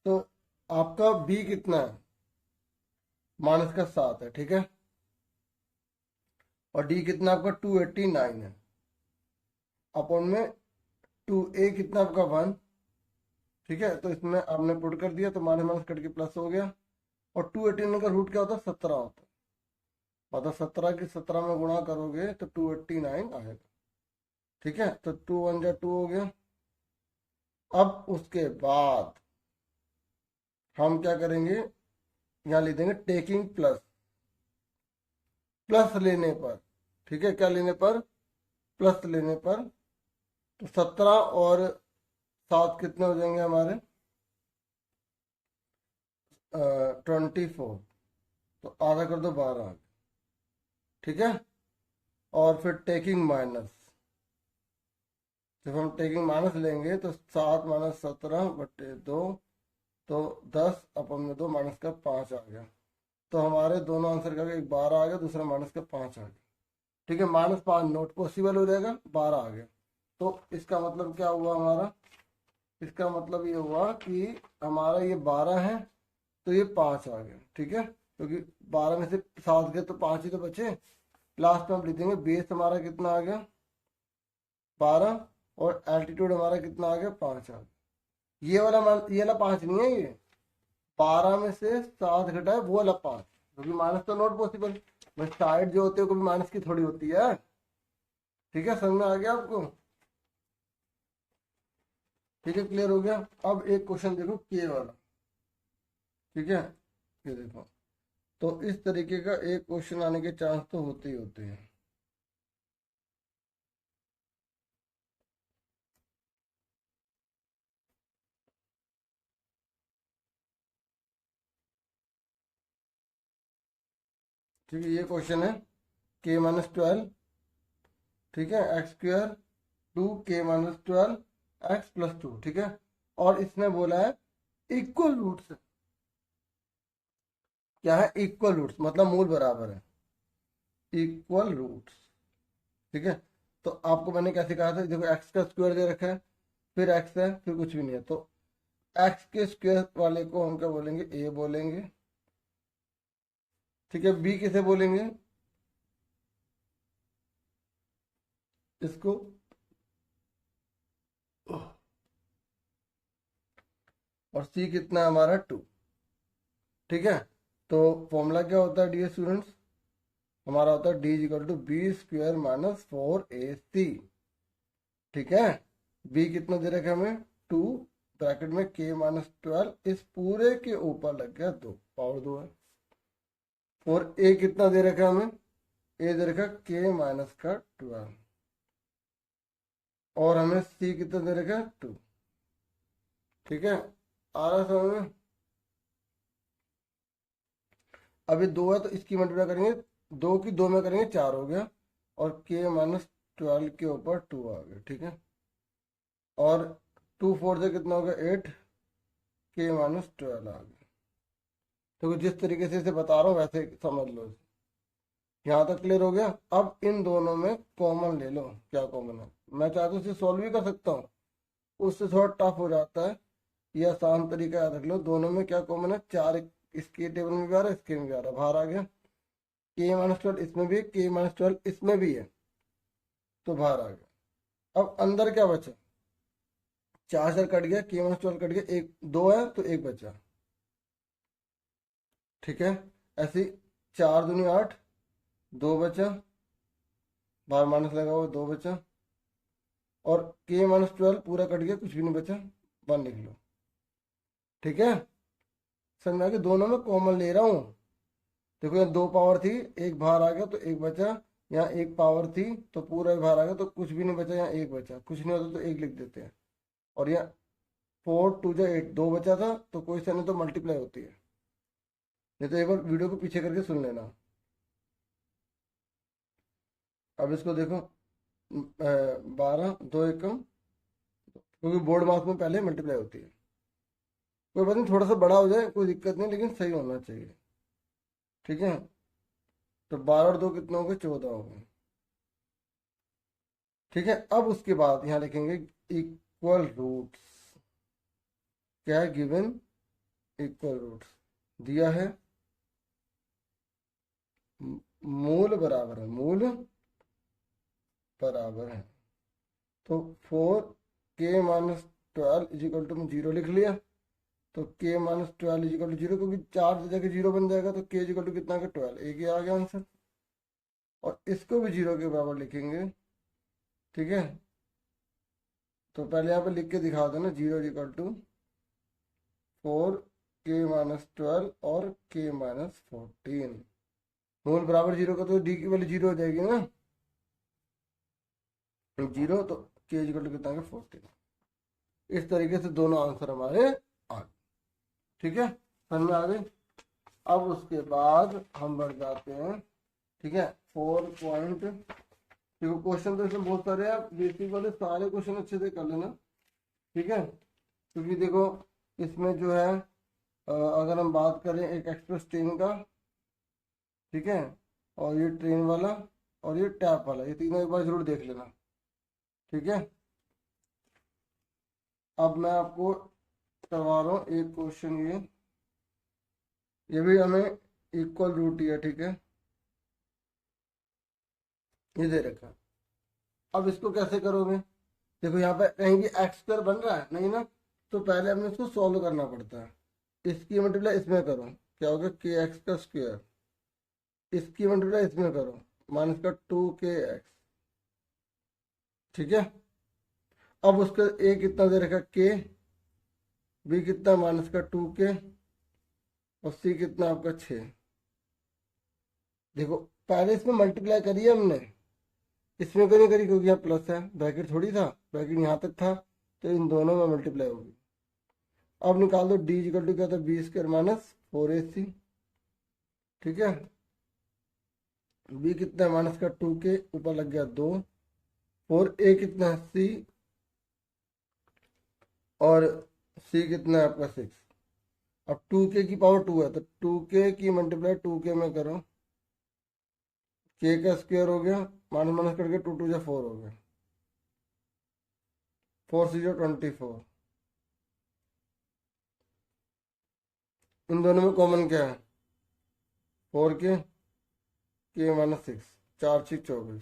तो आपका बी कितना है, माइनस का 7 है, ठीक है, और डी कितना आपका 289 है, अपॉन में 2a कितना आपका 1, ठीक है। तो इसमें आपने पुट कर दिया, तो माइनस माइनस कट के प्लस हो गया, और 289 का रूट क्या होता है, 17 होता है, मतलब 17 की 17 में गुणा करोगे तो 289 आएगा, ठीक है। तो 2 1 जा 2 हो गया। अब उसके बाद हम क्या करेंगे, यहाँ लिख देंगे टेकिंग प्लस, प्लस लेने पर, ठीक है, क्या लेने पर, प्लस लेने पर तो 17 और 7 कितने हो जाएंगे हमारे? 24। तो आधा कर दो 12, ठीक है। और फिर टेकिंग माइनस, जब हम टेकिंग माइनस लेंगे तो 7 - 17/2, तो 10 अपन में 2 माइनस का 5 आ गया। तो हमारे दोनों आंसर का एक 12 आ गया, दूसरा माइनस का 5 आ गया, ठीक है। -5 नॉट पॉसिबल हो जाएगा, 12 आ गया। तो इसका मतलब क्या हुआ हमारा? इसका मतलब ये हुआ कि हमारा ये 12 है, तो ये 5 आ गया, ठीक है। क्योंकि 12 में से 7 गए तो 5 ही तो बचे। लास्ट में हम लिख देंगे बेस हमारा कितना आ गया? 12। और एल्टीट्यूड हमारा कितना आ गया? 5 आ गया। ये वाला 5 नहीं है, ये 12 में से 7 घटाए वो वाला 5, क्योंकि माइनस तो नॉट पॉसिबल। बस साइड जो होती है कभी माइनस की थोड़ी होती है, ठीक है। समझ में आ गया आपको? ठीक है, क्लियर हो गया। अब एक क्वेश्चन देखो के वाला, ठीक है। ये देखो, तो इस तरीके का एक क्वेश्चन आने के चांस तो होते ही होते हैं। ठीक है, ये क्वेश्चन है k-12, ठीक है, x² 2k-12 x+2, ठीक है। और इसने बोला है इक्वल रूट्स। क्या है? इक्वल रूट्स मतलब मूल बराबर है, इक्वल रूट्स, ठीक है। तो आपको मैंने कैसे कहा था, देखो एक्स का स्क्वायर दे रखा है, फिर एक्स है, फिर कुछ भी नहीं है, तो एक्स के स्क्वायर वाले को हम क्या बोलेंगे? ए बोलेंगे, ठीक है। बी किसे बोलेंगे? इसको। और सी कितना है हमारा? 2, ठीक है। तो फॉर्मूला क्या होता है डियर स्टूडेंट्स? हमारा होता है D = B² - 4AC, ठीक है। बी कितना दे रखा है हमें? 2, ब्रैकेट में k-12, इस पूरे के ऊपर लग गया 2, पावर 2 है। और ए कितना दे रखा है हमें? ए दे रखा k-12, और हमें सी कितना दे रखा है? 2, ठीक है। आ रहा समझ में? अभी 2 है तो इसकी मल्टीप्लाई करेंगे, 2 की 2 में करेंगे 4 हो गया, और k-12 के ऊपर 2 आ गया, ठीक है। और 2 4 से कितना हो गया? 8, k-12 आ गया। तो जिस तरीके से इसे बता रहा हूँ वैसे समझ लो। यहाँ तक क्लियर हो गया। अब इन दोनों में कॉमन ले लो, क्या कॉमन है? मैं चाहता हूँ इसे सॉल्व भी कर सकता हूँ, उससे थोड़ा टफ हो जाता है। ये आसान तरीका याद रख लो। दोनों में क्या कॉमन है? 4 इसके टेबल में भी आ रहा है, इसके में भी आ रहा है, बाहर आ गया। k-12 इसमें भी है, k-12 इसमें भी है, तो बाहर आ गया। अब अंदर क्या बचा? 4 कट गया, k-12 कट गया, एक 2 है तो एक बचा, ठीक है। ऐसे 4 दूनी 8, 2 बचा, बाहर माइनस लगा हुआ, 2 बचा। और k-12 पूरा कट गया, कुछ भी नहीं बचा, 1 लिख लो, ठीक है। समझ में आ गया? दोनों में कॉमन ले रहा हूँ। देखो यहाँ 2 पावर थी, एक बाहर आ गया तो एक बचा। यहाँ 1 पावर थी तो पूरा बाहर आ गया, तो कुछ भी नहीं बचा, यहाँ 1 बचा। कुछ नहीं होता तो 1 लिख देते हैं। और यहाँ 4 2 जा 8, 2 बचा था, तो कोई सा नहीं तो मल्टीप्लाई होती है। नहीं तो एक बार वीडियो को पीछे करके सुन लेना। अब इसको देखो, 12 2 एकम, क्योंकि बोर्ड मार्क्स में पहले मल्टीप्लाई होती है। कोई बात नहीं, थोड़ा सा बड़ा हो जाए कोई दिक्कत नहीं, लेकिन सही होना चाहिए, ठीक है। तो 12 और 2 कितने हो गए? 14 हो गए, ठीक है। अब उसके बाद यहाँ लिखेंगे इक्वल रूट्स। क्या है गिवन? इक्वल रूट्स दिया है, मूल बराबर है, मूल बराबर है। तो 4k-12 में 0 लिख लिया, तो k-12 = 0, क्योंकि 4 से जगह 0 बन जाएगा, तो k कितना का 12, एक ही आ गया आंसर। और इसको भी 0 के बराबर लिखेंगे, ठीक है। तो पहले यहाँ पे लिख के दिखा देना, 0 = 4k-12 और k-14। मूल बराबर 0 का तो डी की वैल्यू 0 हो जाएगी ना, 0। तो के इज इक्वल टू कितना 14। इस तरीके से दोनों आंसर हमारे आ गए। ठीक है, समझ में आ गई। अब उसके बाद हम बढ़ जाते हैं, ठीक है, 4 पॉइंट। देखो क्वेश्चन तो इसमें बहुत सारे हैं, बेसिक वाले सारे क्वेश्चन अच्छे से कर लेना, ठीक है। क्योंकि देखो इसमें जो है अगर हम बात करें एक एक्सप्रेस ट्रेन का, ठीक है, और ये ट्रेन वाला और ये टैप वाला, ये तीनों एक बार जरूर देख लेना, ठीक है। अब मैं आपको करवा रहा हूँ एक क्वेश्चन, ये भी हमें इक्वल रूट ही है, ठीक है, ये दे रखा है। अब इसको कैसे करोगे, देखो यहाँ पे कहीं भी एक्स स्क्वायर बन रहा है नहीं ना, तो पहले हमें इसको सॉल्व करना पड़ता है। इसकी मल्टीप्लाई इसमें करो, क्या होगा, के एक्स का स्क्वायर। इसकी मल्टीप्लाई इसमें करो, माइनस का 2kx, ठीक है। अब उसका ए कितना दे रखा, के, बी कितना माइनस का 2k, और सी कितना आपका 6। देखो पहले इसमें मल्टीप्लाई करी है हमने, इसमें क्यों नहीं करी, क्योंकि यहाँ प्लस है, ब्रैकेट थोड़ी था, ब्रैकेट यहाँ तक था, तो इन दोनों में मल्टीप्लाई होगी। अब निकाल दो, डी इक्वल टू क्या था, बी स्क्वायर माइनस 4ac, ठीक है। बी कितना है, माइनस का 2k, ऊपर लग गया 2, 4a कितना है, सी, और सी कितना है आपका 6। अब 2k की पावर 2 है, तो 2k की मल्टीप्लाई 2k में करो, k का स्क्वायर हो गया, माइनस माइनस करके 2 2 जा 4 हो गया, 4 6 24। इन दोनों में कॉमन क्या है, 4k, k माइनस 6, 4 6 24,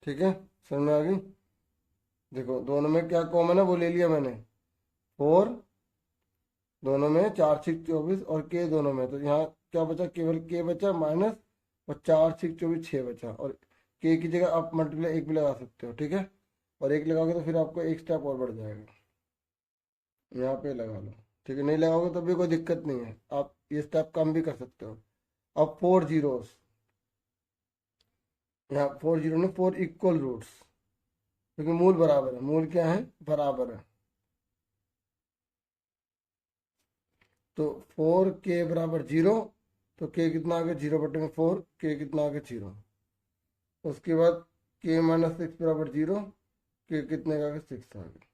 ठीक है, समझ में आ गई। देखो दोनों में क्या कॉमन है वो ले लिया मैंने, 4 दोनों में, 4 6 24, और k दोनों में, तो यहाँ क्या बचा, केवल k बचा माइनस, और 4 6 24 6 बचा, और k की जगह आप मल्टीप्लाई 1 भी लगा सकते हो, ठीक है। और 1 लगाओगे तो फिर आपको एक स्टेप और बढ़ जाएगा, यहाँ पे लगा लो, ठीक है। नहीं लगाओगे तो भी कोई दिक्कत नहीं है, आप ये स्टेप कम भी कर सकते हो। अब 4 जीरोस, यहाँ 4 जीरो ने 4 इक्वल रूट्स, क्योंकि मूल बराबर है, मूल क्या है, बराबर है। तो 4k बराबर 0, तो k कितना आ गया, 0/4, k कितना आ गया 0। उसके बाद k माइनस 6 बराबर 0, k कितने का आ गया 6 आ गया।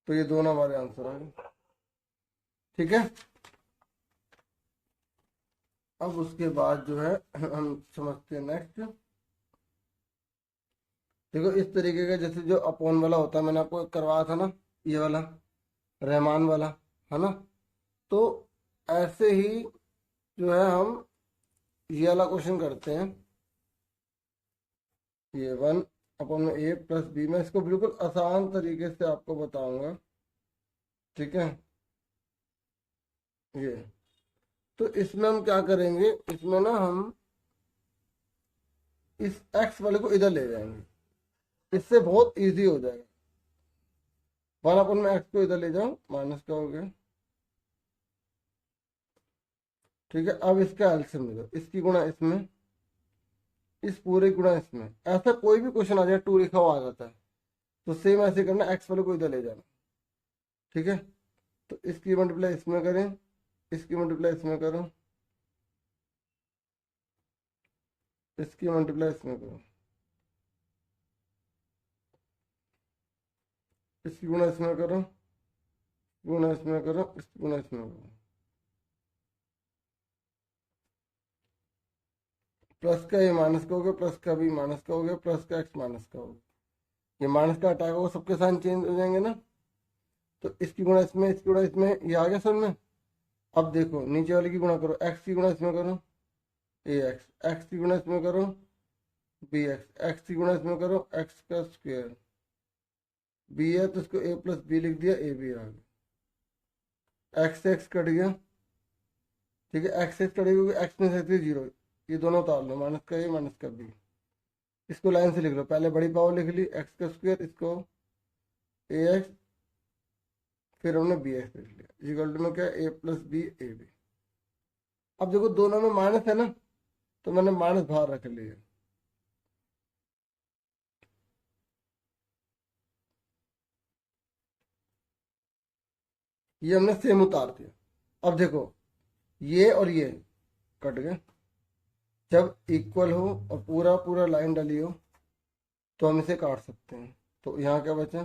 तो ये दोनों हमारे आंसर आ गए, ठीक है। अब उसके बाद जो है हम समझते हैं नेक्स्ट। देखो इस तरीके का, जैसे जो अपॉन वाला होता है, मैंने आपको करवाया था ना, ये वाला रहमान वाला, है ना। तो ऐसे ही जो है हम ये वाला क्वेश्चन करते हैं, ये 1/a+b, मैं इसको बिल्कुल आसान तरीके से आपको बताऊंगा, ठीक है। ये तो इसमें हम क्या करेंगे, इसमें ना हम इस x वाले को इधर ले जाएंगे, इससे बहुत इजी हो जाएगा। 1/x को इधर ले जाओ, माइनस का हो गया, ठीक है। अब इसका एलसीएम ले लो, इसकी गुणा इसमें, इस पूरे गुणा इसमें, ऐसा कोई भी क्वेश्चन आ जाए 2 लिखा हुआ आ जाता है, तो सेम ऐसे करना, x वाले को इधर ले जाना, ठीक है। तो इसकी मल्टीप्लाई इसमें करें, इसकी मल्टीप्लाई इसमें करो, इसकी मल्टीप्लाई इसमें करो, इसकी गुणा इसमें करो, गुणा इसमें करो, इसकी गुणा इसमें करो। प्लस का ये माइनस का हो गया, प्लस का भी माइनस का हो गया, प्लस का एक्स माइनस का हो गया, ये माइनस का अटैक होगा, सबके साइन चेंज हो जाएंगे ना। तो इसकी गुणा इसमें, इसकी गुणा इसमें, ये आ गया समझ में। अब देखो नीचे वाले की गुणा करो, एक्स की गुणा इसमें करो, ए एक्स, एक्स की गुणा इसमें करो, बी एक्स, एक्स की गुणा इसमें करो, एक्स का स्क्वायर, बी है तो इसको a+b लिख दिया, ए बी आ गया, एक्स एक्स कट गया, ठीक है, एक्स एक्स कट गया क्योंकि एक्स में से 0, ये दोनों उतार लो, माइनस का ए माइनस का बी। इसको लाइन से लिख लो, पहले बड़ी पावर लिख ली एक्स का स्क्वायर, इसको ए एक्स, फिर हमने बी एक्स लिख लिया, इक्वल टू में क्या, a+b ए बी। अब देखो दोनों में माइनस है ना, तो मैंने माइनस बाहर रख लिया, ये हमने सेम उतार दिया। अब देखो ये और ये कट गए। जब इक्वल हो और पूरा पूरा लाइन डली हो तो हम इसे काट सकते हैं। तो यहाँ क्या बचा,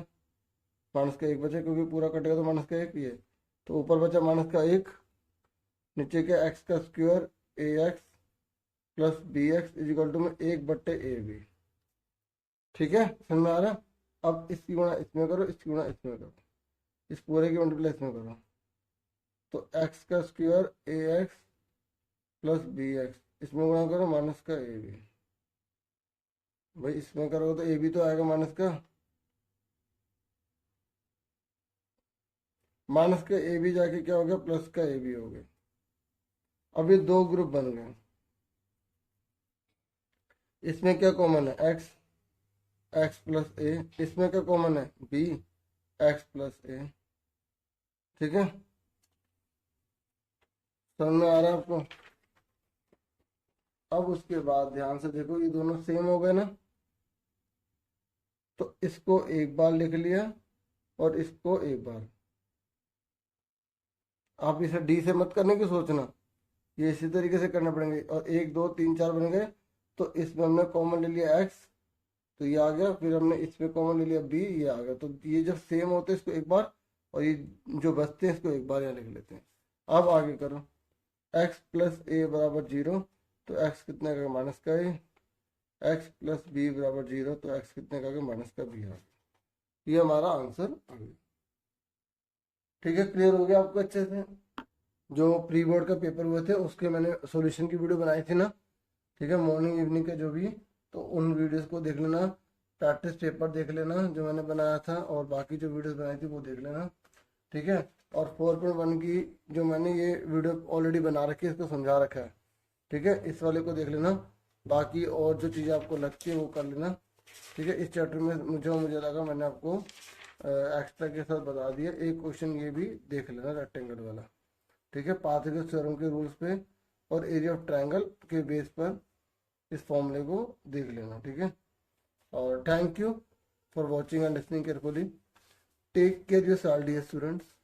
माइनस का एक बचा, क्योंकि पूरा कटेगा तो माइनस का एक, ये तो ऊपर बचा माइनस का एक, नीचे के एक्स का square a x plus b x is equal to में एक बट्टे ए बी। ठीक है, समझ में आ रहा। अब इसकी गुणा इसमें करो, इसकी गुणा इसमें करो, इस पूरे की मल्टीप्लाई इसमें करो, तो एक्स का square a x plus b x, इसमें गुणा करो माइनस का ए बी। भाई इसमें करोगे तो ए बी तो आएगा माइनस का, माइनस का ए बी जाके क्या हो गया, प्लस का ए बी हो गया। अब ये दो ग्रुप बन गए। इसमें क्या कॉमन है, एक्स, एक्स प्लस ए, इसमें क्या कॉमन है, बी, एक्स प्लस ए। ठीक है, समझ में आ रहा है आपको। अब उसके बाद ध्यान से देखो, ये दोनों सेम हो गए ना, तो इसको एक बार लिख लिया और इसको एक बार। आप इसे डी से मत करने की सोचना, ये इसी तरीके से करने पड़ेंगे। और एक दो तीन चार बन गए, तो इसमें हमने कॉमन ले लिया एक्स, तो ये आ गया, फिर हमने इसमें कॉमन ले लिया बी, ये आ गया। तो ये जब सेम होते हैं इसको एक बार, और ये जो बचते हैं इसको एक बार यहाँ लिख लेते हैं। अब आगे करो, एक्स प्लस ए बराबर जीरो, तो एक्स कितने का, माइनस का ए, एक्स प्लस बी बराबर जीरो, तो एक्स कितने का, माइनस का बी आ गया। ये हमारा आंसर आ गया। ठीक है, क्लियर हो गया आपको अच्छे से। जो प्री बोर्ड का पेपर हुए थे उसके मैंने सॉल्यूशन की वीडियो बनाई थी ना, ठीक है, मॉर्निंग इवनिंग के जो भी, तो उन वीडियोस को देख लेना, प्रैक्टिस पेपर देख लेना जो मैंने बनाया था, और बाकी जो वीडियोस बनाई थी वो देख लेना। ठीक है, और 4.1 की जो मैंने ये वीडियो ऑलरेडी बना रखी है, इसको समझा रखा है। ठीक है, इस वाले को देख लेना, बाकी और जो चीज़ें आपको लगती है वो कर लेना। ठीक है, इस चैप्टर में जो मुझे लगा मैंने आपको एक्स्ट्रा के साथ बता दिया। एक क्वेश्चन ये भी देख लेना रेक्टेंगल वाला। ठीक है, पाइथागोरस थ्योरम के रूल्स पे और एरिया ऑफ ट्रायंगल के बेस पर इस फॉर्मूले को देख लेना। ठीक है, और thank you for watching and listening carefully. Take care yourself dear students.